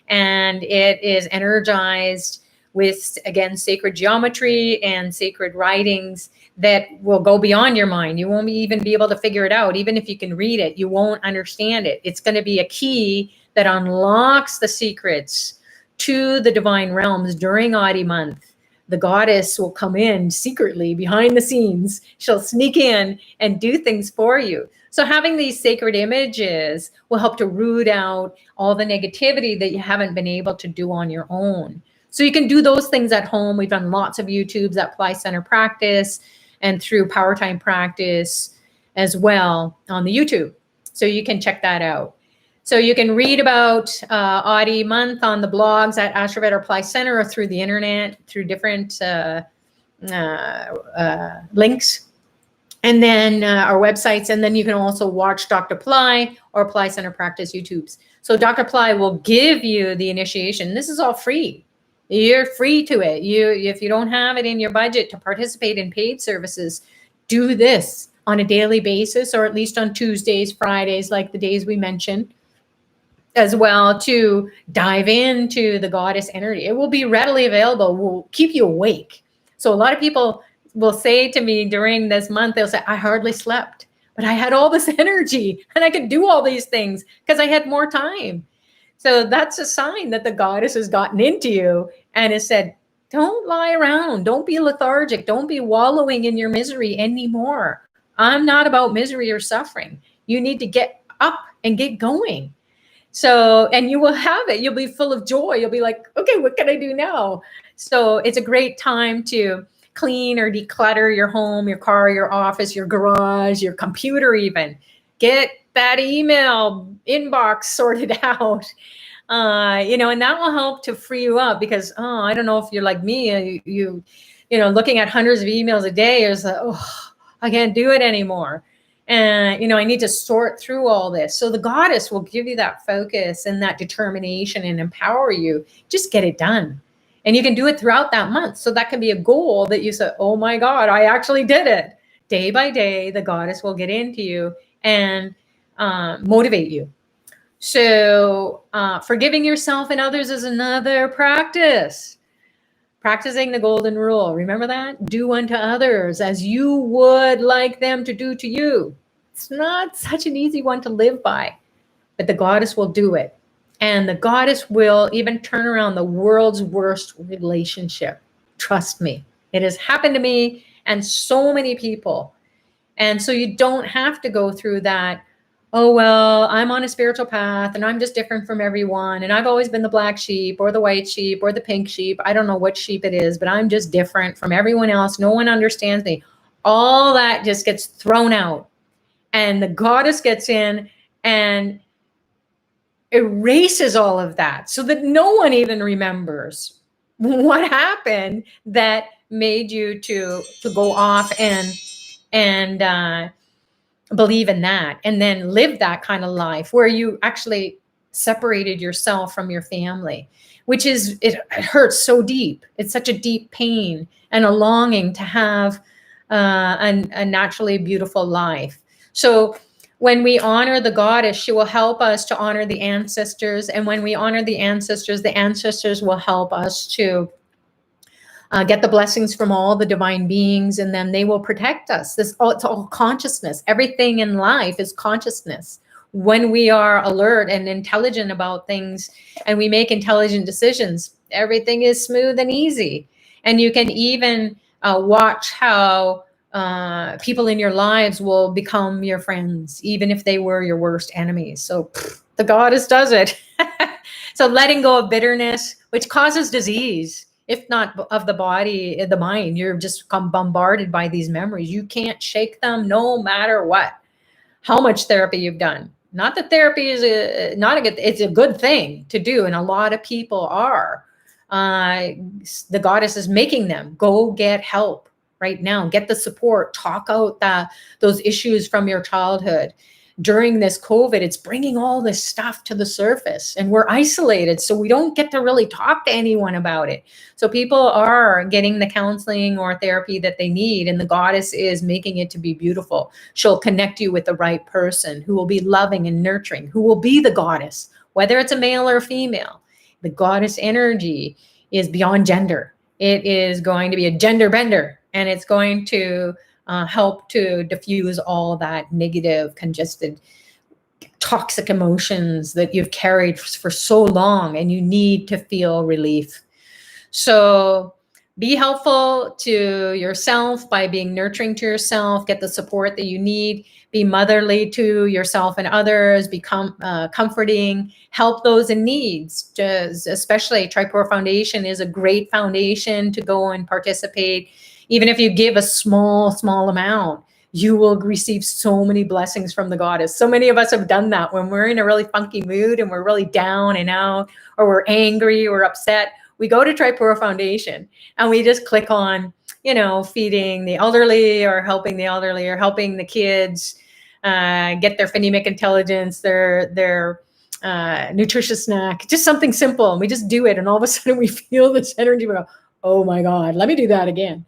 And it is energized with, again, sacred geometry and sacred writings that will go beyond your mind. You won't even be able to figure it out. Even if you can read it, you won't understand it. It's going to be a key that unlocks the secrets to the divine realms during Aadi month. The goddess will come in secretly behind the scenes. She'll sneak in and do things for you. So having these sacred images will help to root out all the negativity that you haven't been able to do on your own. So you can do those things at home. We've done lots of YouTubes at Apply Center Practice and through Power Time Practice as well on the YouTube. So you can check that out. So you can read about Aadi month on the blogs at Ashravid Apply Center or through the internet, through different links. And then our websites. And then you can also watch Dr. Ply or Apply Center Practice YouTubes. So Dr. Ply will give you the initiation. This is all free. You're free to it. If you don't have it in your budget to participate in paid services, do this on a daily basis, or at least on Tuesdays, Fridays, like the days we mentioned, as well, to dive into the goddess energy. It will be readily available, will keep you awake. So a lot of people will say to me during this month, they'll say, I hardly slept, but I had all this energy and I could do all these things because I had more time. So that's a sign that the goddess has gotten into you and has said, don't lie around. Don't be lethargic. Don't be wallowing in your misery anymore. I'm not about misery or suffering. You need to get up and get going. So, and you will have it. You'll be full of joy. You'll be like, okay, what can I do now? So it's a great time to clean or declutter your home, your car, your office, your garage, your computer even. Get that email inbox sorted out. And that will help to free you up because, I don't know if you're like me, looking at hundreds of emails a day is like, I can't do it anymore. And, I need to sort through all this. So the goddess will give you that focus and that determination and empower you. Just get it done. And you can do it throughout that month. So that can be a goal that you say, oh my God, I actually did it. Day by day, the goddess will get into you and motivate you. So forgiving yourself and others is another practice. Practicing the golden rule. Remember that? Do unto others as you would like them to do to you. It's not such an easy one to live by, but the goddess will do it. And the goddess will even turn around the world's worst relationship. Trust me. It has happened to me and so many people. And so you don't have to go through that, oh, well, I'm on a spiritual path and I'm just different from everyone. And I've always been the black sheep or the white sheep or the pink sheep. I don't know what sheep it is, but I'm just different from everyone else. No one understands me. All that just gets thrown out. And the goddess gets in and erases all of that so that no one even remembers what happened that made you to go off and believe in that and then live that kind of life where you actually separated yourself from your family, which is, it hurts so deep. It's such a deep pain and a longing to have a naturally beautiful life. So when we honor the goddess, she will help us to honor the ancestors. And when we honor the ancestors will help us to get the blessings from all the divine beings, and then they will protect us. It's all consciousness. Everything in life is consciousness. When we are alert and intelligent about things and we make intelligent decisions, everything is smooth and easy. And you can even watch how people in your lives will become your friends, even if they were your worst enemies. So the goddess does it. So letting go of bitterness, which causes disease, if not of the body, the mind. You're just bombarded by these memories. You can't shake them no matter what, how much therapy you've done. Not that therapy is it's a good thing to do, and a lot of people are. The goddess is making them go get help right now. Get the support. Talk out those issues from your childhood. During this COVID, it's bringing all this stuff to the surface, and we're isolated, so we don't get to really talk to anyone about it. So people are getting the counseling or therapy that they need, and the goddess is making it to be beautiful. She'll connect you with the right person who will be loving and nurturing, who will be the goddess, whether it's a male or a female. The goddess energy is beyond gender. It is going to be a gender bender, and it's going to help to diffuse all that negative, congested, toxic emotions that you've carried for so long, and you need to feel relief. So be helpful to yourself by being nurturing to yourself. Get the support that you need. Be motherly to yourself and others. Become comforting. Help those in needs. Especially Tripura Foundation is a great foundation to go and participate. Even if you give a small amount, you will receive so many blessings from the goddess. So many of us have done that when we're in a really funky mood and we're really down and out, or we're angry or upset. We go to Tripura Foundation and we just click on, feeding the elderly or helping the kids get their phonemic intelligence, their nutritious snack, just something simple. And we just do it. And all of a sudden we feel this energy. We go, oh my God, let me do that again.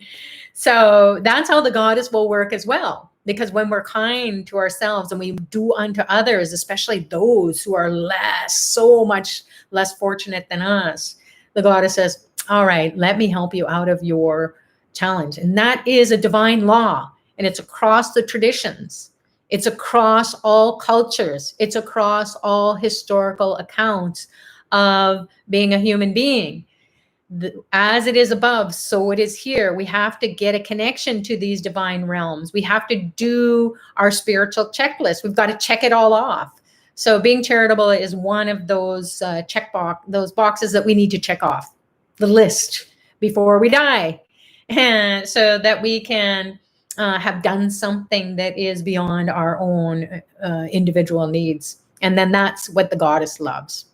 So that's how the goddess will work as well. Because when we're kind to ourselves and we do unto others, especially those who are so much less fortunate than us, the goddess says, all right, let me help you out of your challenge. And that is a divine law. And it's across the traditions. It's across all cultures. It's across all historical accounts of being a human being. As it is above, so it is here. We have to get a connection to these divine realms. We have to do our spiritual checklist. We've got to check it all off. So being charitable is one of those those boxes that we need to check off the list before we die, and so that we can have done something that is beyond our own individual needs. And then that's what the goddess loves.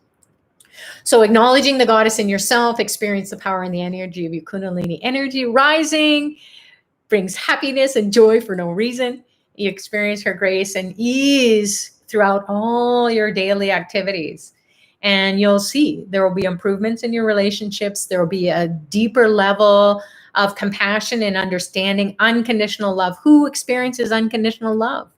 So acknowledging the goddess in yourself, experience the power and the energy of your Kundalini energy rising, brings happiness and joy for no reason. You experience her grace and ease throughout all your daily activities. And you'll see there will be improvements in your relationships. There will be a deeper level of compassion and understanding, unconditional love. Who experiences unconditional love?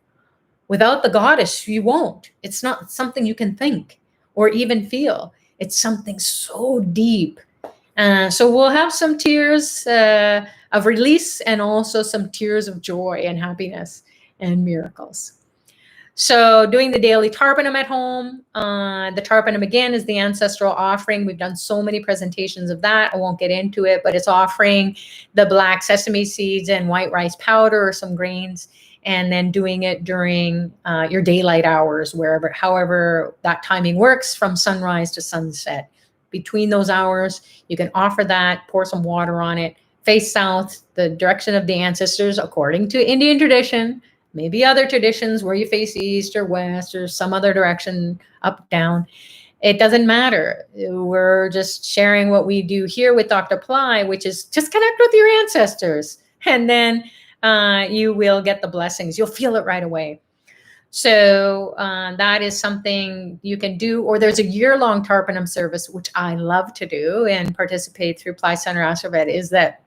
Without the goddess, you won't. It's not something you can think or even feel. It's something so deep. So we'll have some tears of release and also some tears of joy and happiness and miracles. So doing the daily Tarpanam at home. The Tarpanam, again, is the ancestral offering. We've done so many presentations of that. I won't get into it, but it's offering the black sesame seeds and white rice powder or some grains, and then doing it during your daylight hours, however that timing works, from sunrise to sunset. Between those hours, you can offer that, pour some water on it, face south, the direction of the ancestors, according to Indian tradition, maybe other traditions where you face east or west or some other direction, up, down. It doesn't matter. We're just sharing what we do here with Dr. Ply, which is just connect with your ancestors. And then you will get the blessings. You'll feel it right away. So that is something you can do. Or there's a year-long Tarpanam service, which I love to do and participate through Ply Center Astrovet, is that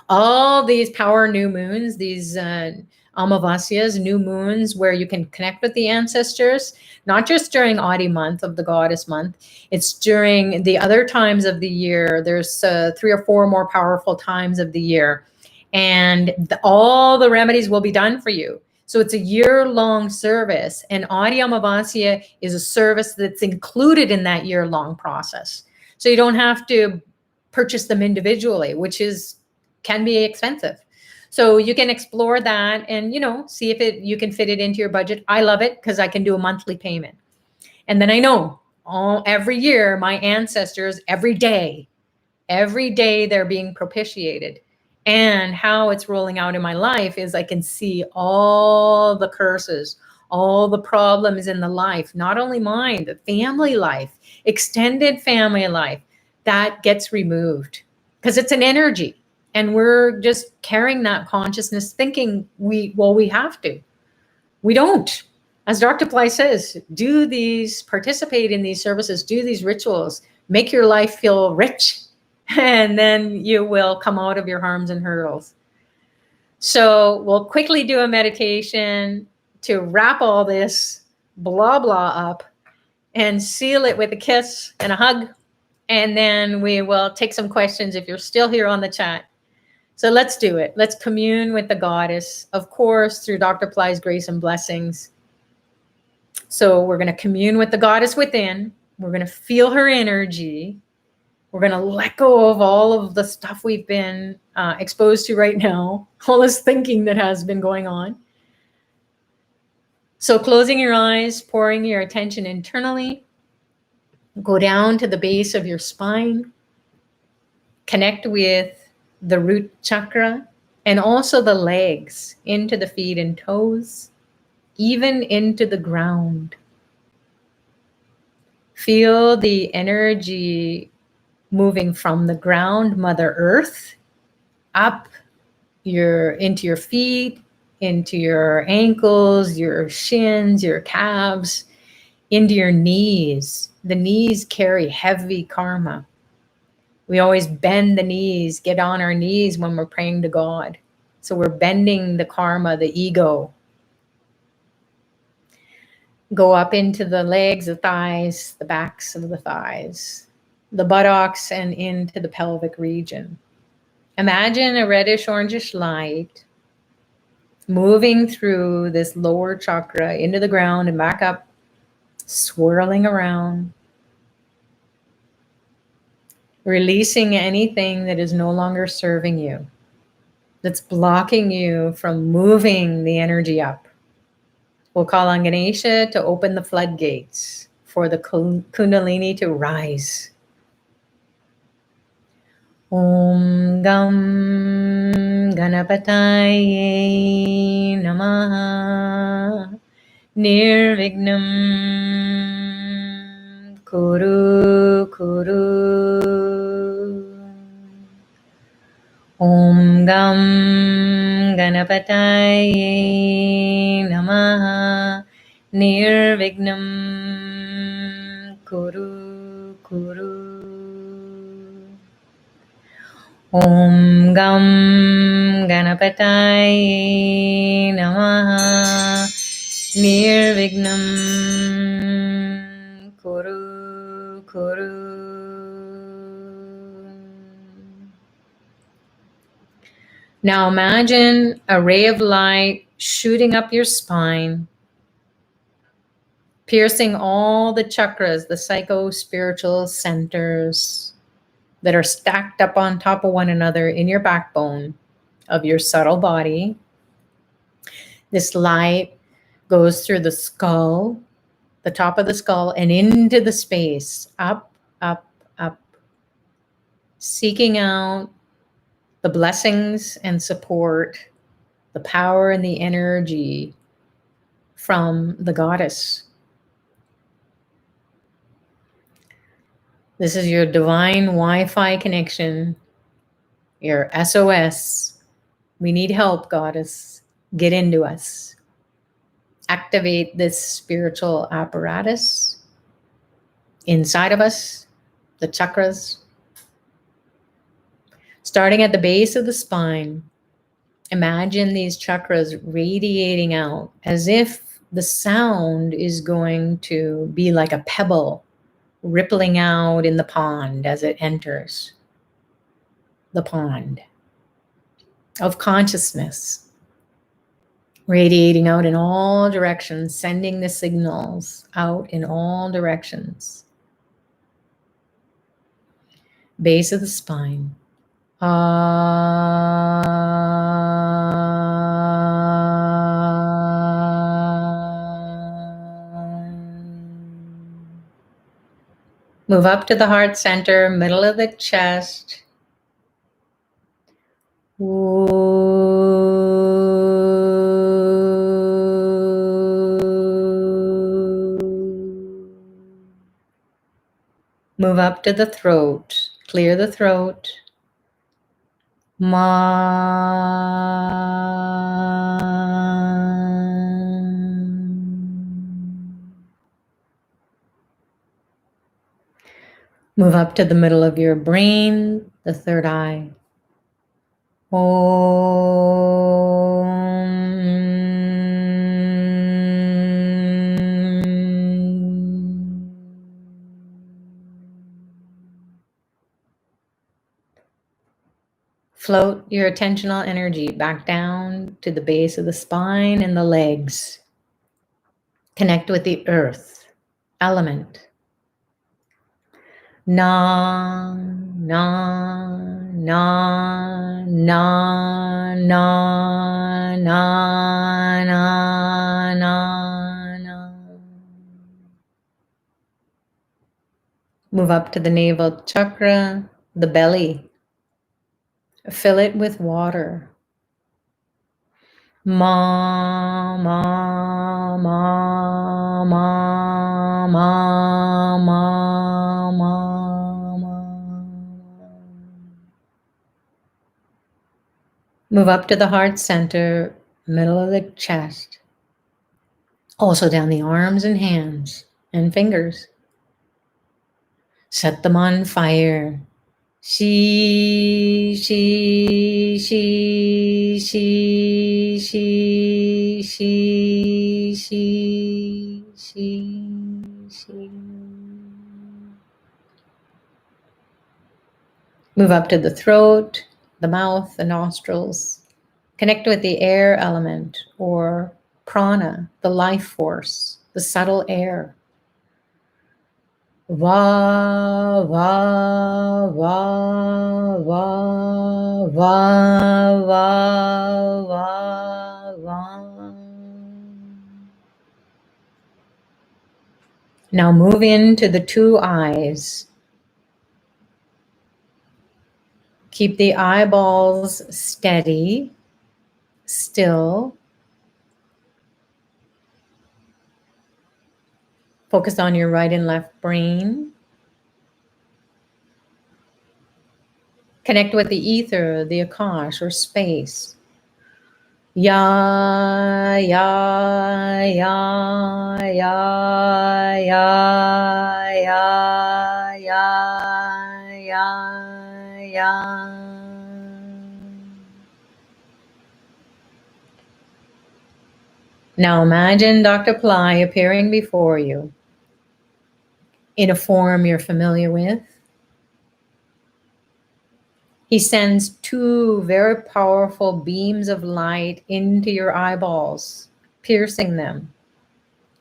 all these power new moons, these Amavasyas, new moons, where you can connect with the ancestors, not just during Aadi month of the goddess month, it's during the other times of the year. There's 3 or 4 more powerful times of the year. And all the remedies will be done for you. So it's a year-long service. And Aadi Amavasya is a service that's included in that year-long process. So you don't have to purchase them individually, which can be expensive. So you can explore that and, see if you can fit it into your budget. I love it because I can do a monthly payment. And then I know every year, my ancestors, every day they're being propitiated. And how it's rolling out in my life is I can see all the curses, all the problems in the life, not only mine, the family life, extended family life, that gets removed because it's an energy. And we're just carrying that consciousness thinking we have to. We don't. As Dr. Ply says, participate in these services, do these rituals, make your life feel rich, and then you will come out of your harms and hurdles. So we'll quickly do a meditation to wrap all this blah, blah up and seal it with a kiss and a hug. And then we will take some questions if you're still here on the chat. So let's do it. Let's commune with the goddess, of course, through Dr. Ply's grace and blessings. So we're going to commune with the goddess within. We're going to feel her energy. We're going to let go of all of the stuff we've been exposed to right now, all this thinking that has been going on. So closing your eyes, pouring your attention internally, go down to the base of your spine, connect with the root chakra, and also the legs into the feet and toes, even into the ground. Feel the energy moving from the ground, Mother Earth, up into your feet, into your ankles, your shins, your calves, into your knees. The knees carry heavy karma. We always bend the knees, get on our knees when we're praying to God. So we're bending the karma, the ego. Go up into the legs, the thighs, the backs of the thighs, the buttocks, and into the pelvic region. Imagine a reddish orangish light moving through this lower chakra into the ground and back up, swirling around, releasing anything that is no longer serving you, that's blocking you from moving the energy up. We'll call on Ganesha to open the floodgates for the Kundalini to rise. Om Gam Ganapataye Namaha Nirvignam Kuru Kuru. Om Gam Ganapataye Namaha Nirvignam Kuru Kuru. Om Gam Ganapataye Namaha Nirvignam Kuru Kuru. Now imagine a ray of light shooting up your spine, piercing all the chakras, the psycho-spiritual centers that are stacked up on top of one another in your backbone of your subtle body. This light goes through the skull, the top of the skull, and into the space, up, up, up, seeking out the blessings and support, the power and the energy from the goddess. This is your divine Wi-Fi connection, your SOS. We need help, goddess. Get into us. activate this spiritual apparatus inside of us, the chakras. Starting at the base of the spine, imagine these chakras radiating out as if the sound is going to be like a pebble rippling out in the pond as it enters the pond of consciousness, radiating out in all directions, sending the signals out in all directions. Base of the spine. Move up to the heart center, middle of the chest. Move up to the throat, clear the throat. Ma. Move up to the middle of your brain, the third eye. Float your attentional energy back down to the base of the spine and the legs. Connect with the earth element. Na, na, na, na, na, na, na, na. Move up to the navel chakra, the belly. Fill it with water. Ma, ma, ma, ma, ma, ma, ma. Move up to the heart center, middle of the chest. Also down the arms and hands and fingers. Set them on fire. She. Move up to the throat, the mouth, the nostrils. Connect with the air element or prana, the life force, the subtle air. Va, va, va, va, va, va, va, va. Now move into the two eyes. Keep the eyeballs steady, still. Focus on your right and left brain. Connect with the ether, the Akash, or space. Ya, ya, ya, ya, ya, ya, ya, ya, ya. Now imagine Dr. Ply appearing before you in a form you're familiar with. He sends two very powerful beams of light into your eyeballs, piercing them,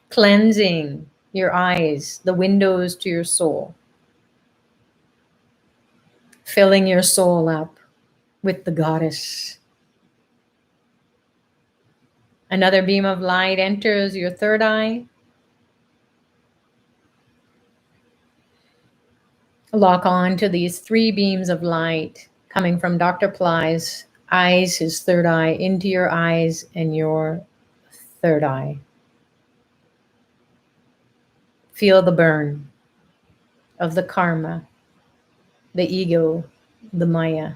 cleansing your eyes, the windows to your soul, filling your soul up with the goddess. Another beam of light enters your third eye. Lock on to these three beams of light coming from Dr. Ply's eyes, his third eye, into your eyes and your third eye. Feel the burn of the karma, the ego, the maya.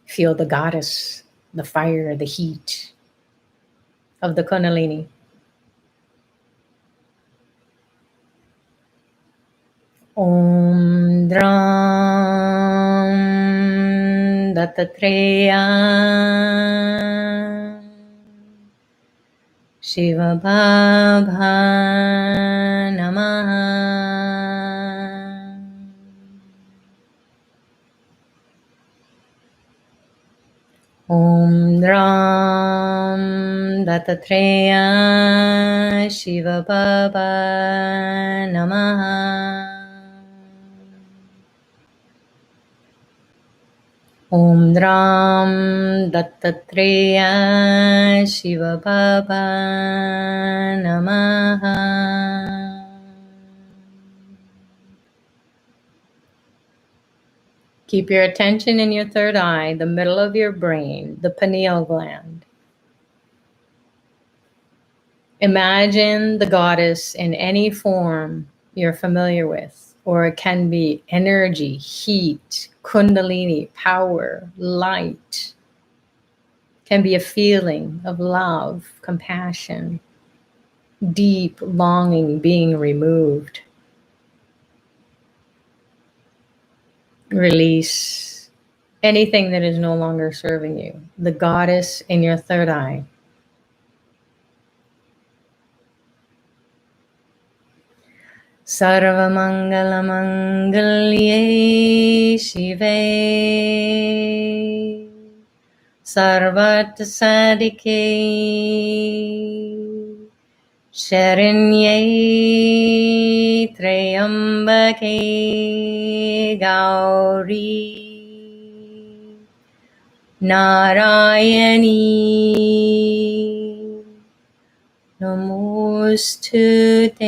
Feel the goddess, the fire, the heat. of the Kundalini. Om Dram Dattatreya Shiva Baba Namaha. Om Ram Dattatreya Shiva Baba Namaha. Om Ram Dattatreya Shiva Baba Namaha. Keep your attention in your third eye, the middle of your brain, the pineal gland. Imagine the goddess in any form you're familiar with, or it can be energy, heat, kundalini, power, light. It can be a feeling of love, compassion, deep longing being removed. Release anything that is no longer serving you. The goddess in your third eye. Sarvamangalamangale Shive Sarvarthasadike Sharanye Trayambake Gauri Narayani Namostute.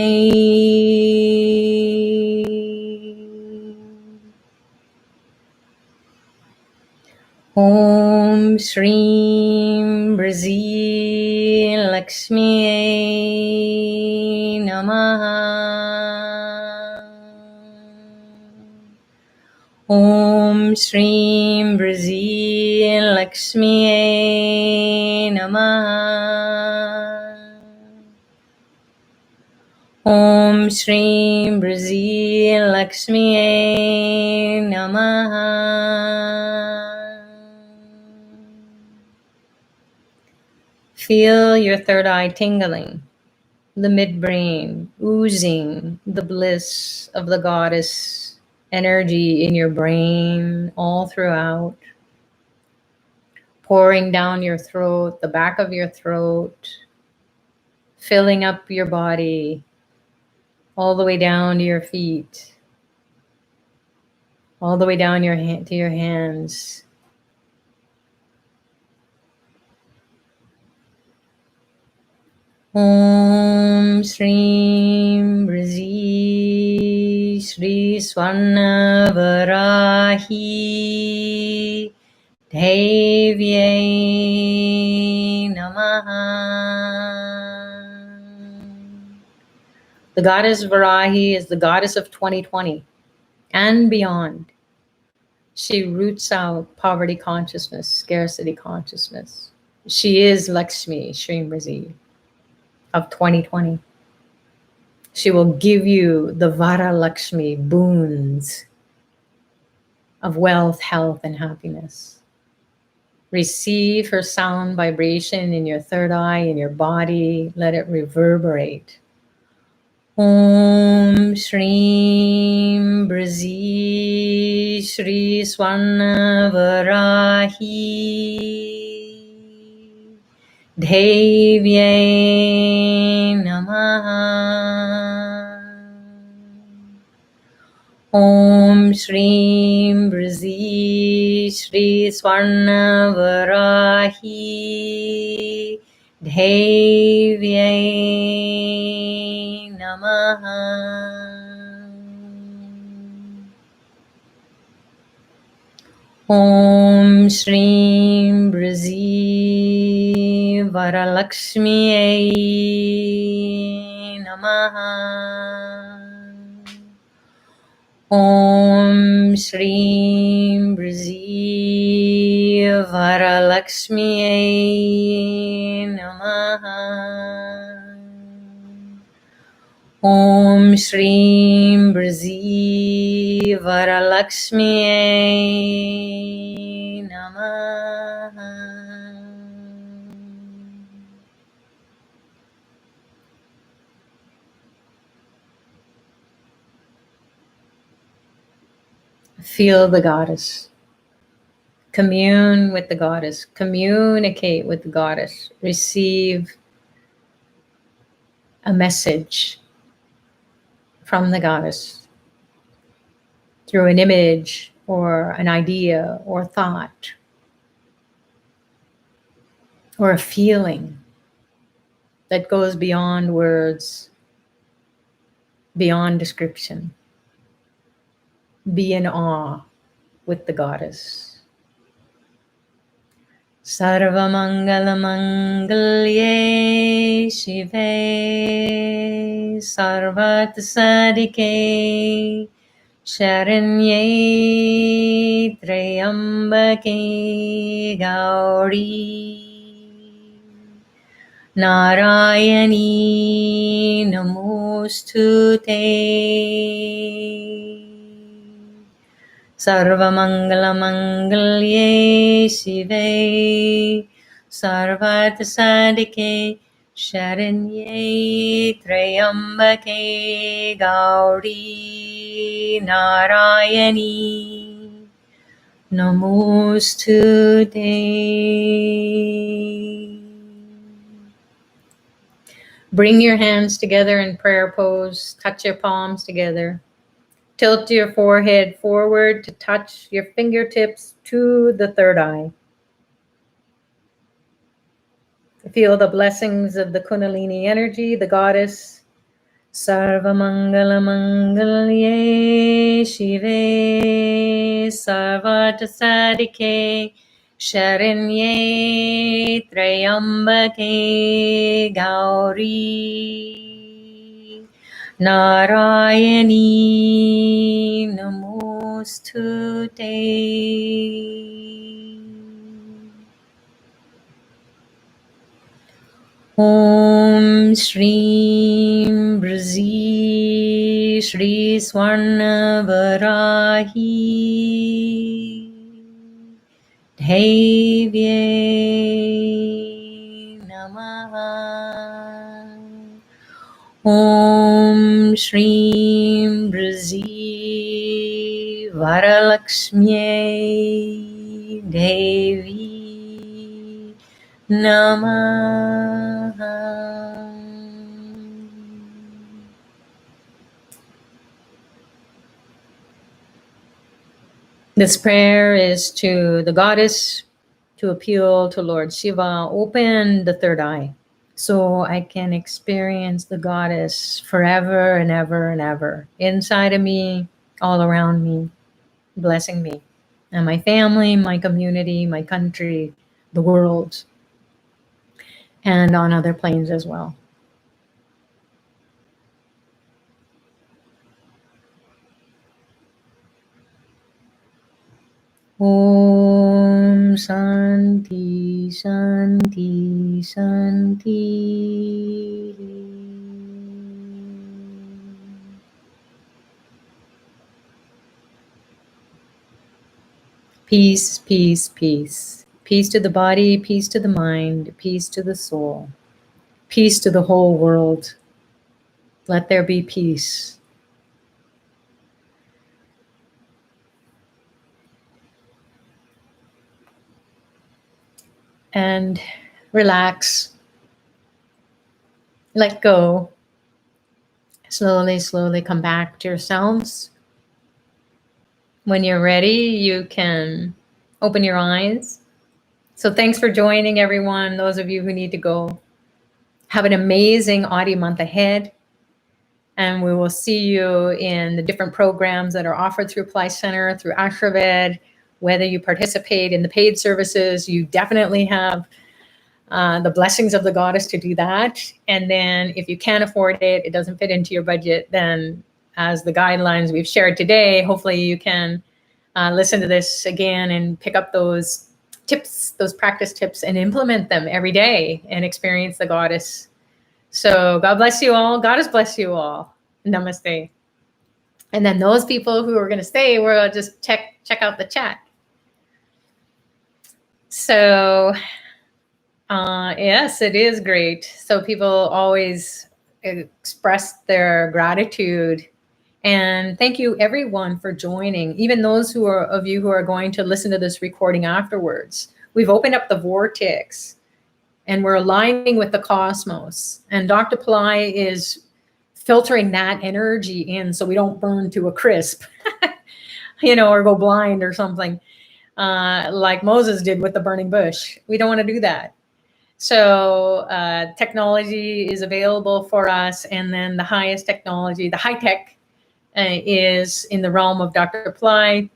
Om Shreem Brazil Lakshmi Namaha. Om Shreem Brazil Lakshmi Namaha. Om Shreem Brazil Lakshmi Namaha. Feel your third eye tingling, the midbrain oozing the bliss of the goddess energy in your brain all throughout, pouring down your throat, the back of your throat, filling up your body all the way down to your feet, all the way down to your hands. Om Shreem Brazil Shri Swarna Varahi Devye Namaha. The goddess Varahi is the goddess of 2020 and beyond. She roots out poverty consciousness, scarcity consciousness. She is Lakshmi Srimrazi of 2020. She will give you the Vara Lakshmi boons of wealth, health, and happiness. Receive her sound vibration in your third eye, in your body. Let it reverberate. Om Shreem Brazil Shri Swarna Varahi Devye Namaha. Om Shreem Brazil Shri Swarna Varahi Devye Namaha. Om Shreem Brazil Varalakshmi Namaha. Om Shreem Brazil Varalakshmi Namaha. Shrim Brzi Varalakshmi Namaha. Feel the goddess. Commune with the goddess. Communicate with the goddess. Receive a message from the goddess through an image or an idea or thought or a feeling that goes beyond words, beyond description. Be in awe with the goddess. Sarvamangalamangale Shive Sarvatsadike Sharanye Trayambake Gauri Narayani Namostute. Sarvamangalamangale Shive Sarvatsadike Sharanye Trayambake Gauri Narayani Namostute. Bring your hands together in prayer pose. Touch your palms together. Tilt your forehead forward to touch your fingertips to the third eye. Feel the blessings of the Kundalini energy, the goddess. Sarvamangalamangale Shive Sarvatasadike Sharanye Trayambake Gauri Narayani Namostute. Om Shrim Brzi Shri Swarna Varahi Devye Namaha. Om Shrim Brzi Varalakshmi Devi Namaha. This prayer is to the goddess to appeal to Lord Shiva. Open the third eye so I can experience the goddess forever and ever and ever, inside of me, all around me, blessing me and my family, my community, my country, the world, and on other planes as well. Om Shanti Shanti Shanti. Peace, peace, peace. Peace to the body, peace to the mind, peace to the soul, peace to the whole world. Let there be peace. And relax. Let go. Slowly, slowly come back to yourselves. When you're ready, you can open your eyes. So thanks for joining, everyone. Those of you who need to go, have an amazing Aadi month ahead. And we will see you in the different programs that are offered through Apply Center, through Ashraved. Whether you participate in the paid services, you definitely have the blessings of the goddess to do that. And then if you can't afford it, it doesn't fit into your budget, then as the guidelines we've shared today, hopefully you can listen to this again and pick up those tips, those practice tips, and implement them every day and experience the goddess. So God bless you all. Goddess bless you all. Namaste. And then those people who are going to stay, we'll just check out the chat. So, yes, it is great. So people always express their gratitude. And thank you everyone for joining, even those of you who are going to listen to this recording afterwards. We've opened up the vortex and we're aligning with the cosmos. And Dr. Pillai is filtering that energy in so we don't burn to a crisp, or go blind or something, like Moses did with the burning bush. We don't want to do that. So technology is available for us. And then the highest technology, the high tech, is in the realm of Dr. Pillai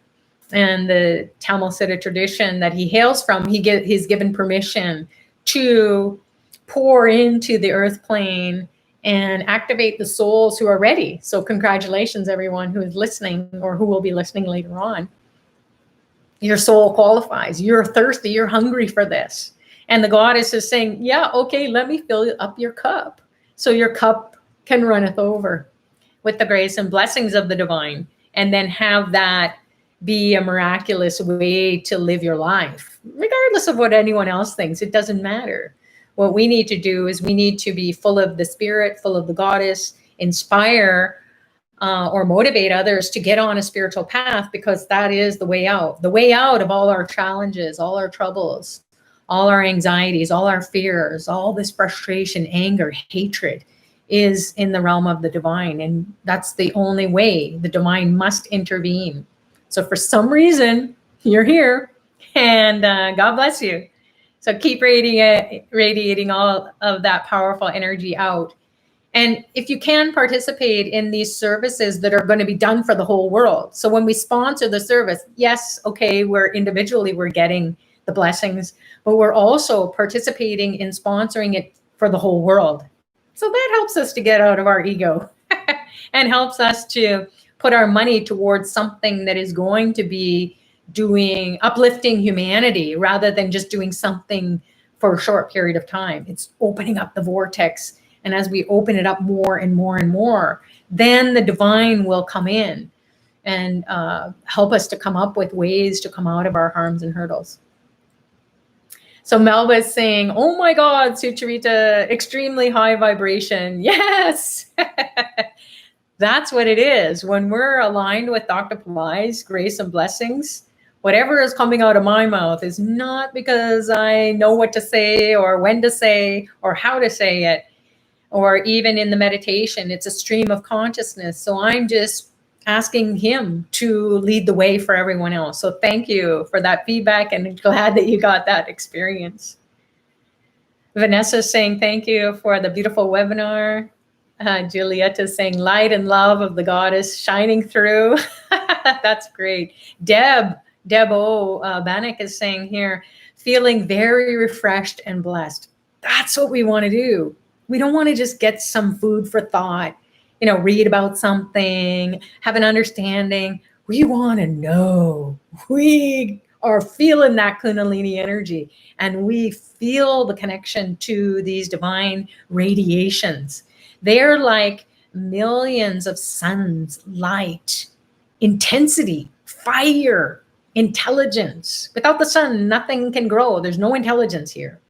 and the Tamil Siddha tradition that he hails from. He's given permission to pour into the earth plane and activate the souls who are ready. So congratulations, everyone who is listening or who will be listening later on. Your soul qualifies. You're thirsty. You're hungry for this. And the goddess is saying, yeah, okay, let me fill up your cup so your cup can runneth over with the grace and blessings of the divine, and then have that be a miraculous way to live your life, regardless of what anyone else thinks. It doesn't matter. What we need to do is we need to be full of the spirit, full of the goddess, inspire or motivate others to get on a spiritual path, because that is the way out of all our challenges, all our troubles, all our anxieties, all our fears, all this frustration, anger, hatred is in the realm of the divine. And that's the only way. The divine must intervene. So for some reason, you're here, and God bless you. So keep radiating all of that powerful energy out. And if you can participate in these services that are going to be done for the whole world. So when we sponsor the service, yes, okay, we're getting the blessings, but we're also participating in sponsoring it for the whole world. So that helps us to get out of our ego and helps us to put our money towards something that is going to be uplifting humanity, rather than just doing something for a short period of time. It's opening up the vortex. And as we open it up more and more and more, then the divine will come in and help us to come up with ways to come out of our harms and hurdles. So Melba is saying, oh my God, Sucharita, extremely high vibration. Yes, that's what it is. When we're aligned with Dr. Pillai's grace and blessings, whatever is coming out of my mouth is not because I know what to say or when to say or how to say it, or even in the meditation, it's a stream of consciousness. So I'm just asking him to lead the way for everyone else. So thank you for that feedback, and glad that you got that experience. Vanessa is saying thank you for the beautiful webinar. Julieta is saying light and love of the goddess shining through. That's great. Deb Bannock is saying here, feeling very refreshed and blessed. That's what we want to do. We don't want to just get some food for thought, read about something, have an understanding. We want to know. We are feeling that Kundalini energy, and we feel the connection to these divine radiations. They're like millions of suns, light, intensity, fire, intelligence. Without the sun, nothing can grow. There's no intelligence here.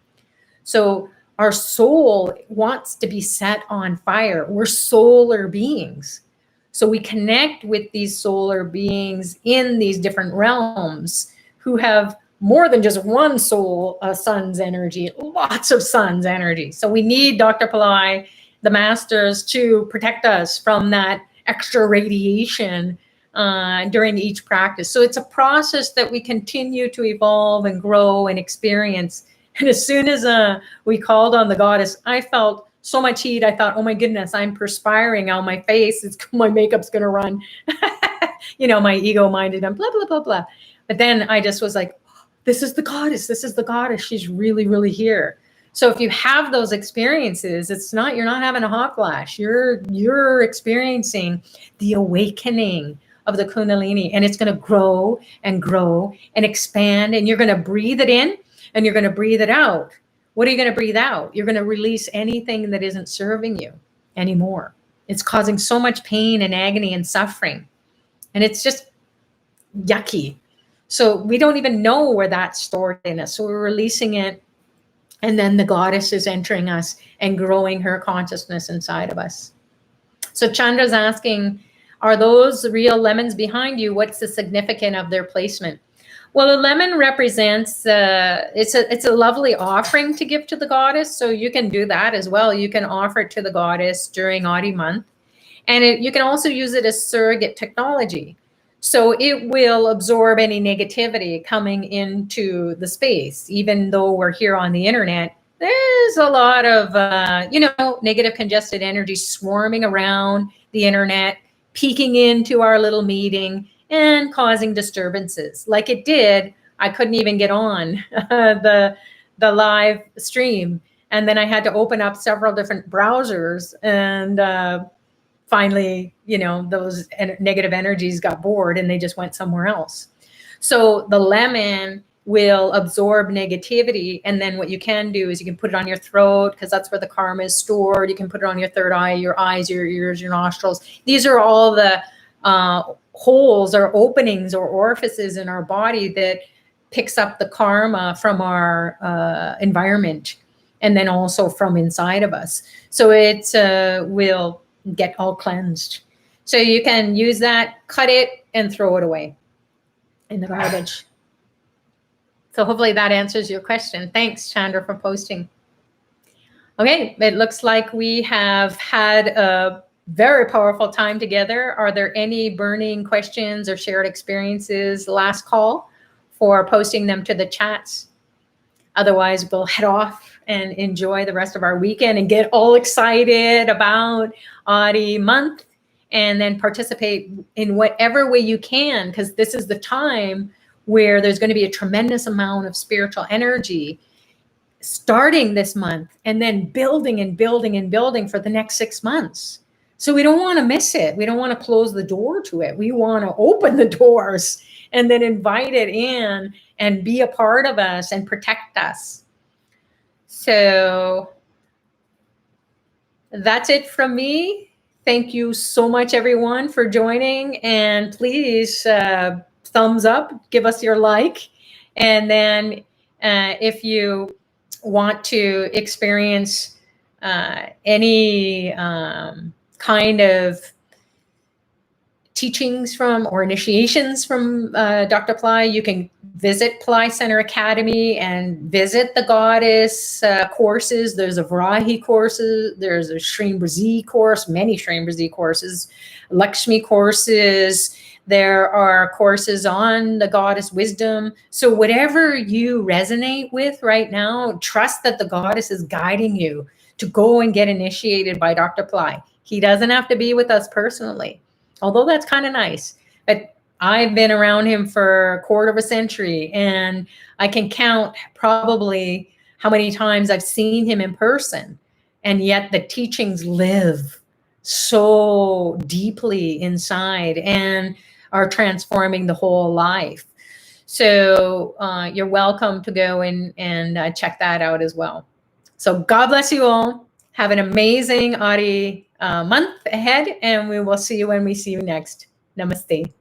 So our soul wants to be set on fire. We're solar beings. So we connect with these solar beings in these different realms who have more than just one soul, sun's energy, lots of sun's energy. So we need Dr. Pillai, the masters, to protect us from that extra radiation during each practice. So it's a process that we continue to evolve and grow and experience. And as soon as we called on the goddess, I felt so much heat. I thought, oh my goodness, I'm perspiring on my face. My makeup's going to run. My ego minded and blah, blah, blah, blah. But then I just was like, this is the goddess. This is the goddess. She's really, really here. So if you have those experiences, you're not having a hot flash. You're experiencing the awakening of the Kundalini, and it's going to grow and expand, and you're going to breathe it in and you're going to breathe it out. What are you going to breathe out? You're going to release anything that isn't serving you anymore. It's causing so much pain and agony and suffering. And it's just yucky. So we don't even know where that's stored in us. So we're releasing it. And then the goddess is entering us and growing her consciousness inside of us. So Chandra's asking, are those real lemons behind you? What's the significance of their placement? Well, a lemon represents, it's a lovely offering to give to the goddess. So you can do that as well. You can offer it to the goddess during Aadi month. And you can also use it as surrogate technology. So it will absorb any negativity coming into the space. Even though we're here on the internet, there's a lot of, negative congested energy swarming around the internet, peeking into our little meeting and causing disturbances. Like it did, I couldn't even get on the live stream. And then I had to open up several different browsers and finally, those negative energies got bored and they just went somewhere else. So the lemon will absorb negativity. And then what you can do is you can put it on your throat because that's where the karma is stored. You can put it on your third eye, your eyes, your ears, your nostrils. These are all the holes or openings or orifices in our body that picks up the karma from our environment and then also from inside of us. So it will get all cleansed. So you can use that, cut it, and throw it away in the garbage. So hopefully that answers your question. Thanks, Chandra, for posting. Okay, it looks like we have had a very powerful time together. Are there any burning questions or shared experiences? Last call for posting them to the chats. Otherwise, we'll head off and enjoy the rest of our weekend and get all excited about Aadi month and then participate in whatever way you can, because this is the time where there's going to be a tremendous amount of spiritual energy starting this month and then building and building and building for the next 6 months. So we don't want to miss it. We don't want to close the door to it. We want to open the doors and then invite it in and be a part of us and protect us. So that's it from me. Thank you so much, everyone, for joining. And please thumbs up, give us your like. And then if you want to experience any kind of teachings from or initiations from Dr. Ply, you can visit Ply Center Academy and visit the goddess courses. There's a Varahi courses, there's a Shrimbrazi course, many Shrimbrazi courses, Lakshmi courses. There are courses on the goddess wisdom. So whatever you resonate with right now, trust that the goddess is guiding you to go and get initiated by Dr. Ply. He doesn't have to be with us personally, although that's kind of nice. But I've been around him for a quarter of a century, and I can count probably how many times I've seen him in person. And yet the teachings live so deeply inside and are transforming the whole life. So you're welcome to go in and check that out as well. So God bless you all. Have an amazing Aadi month ahead, and we will see you when we see you next. Namaste.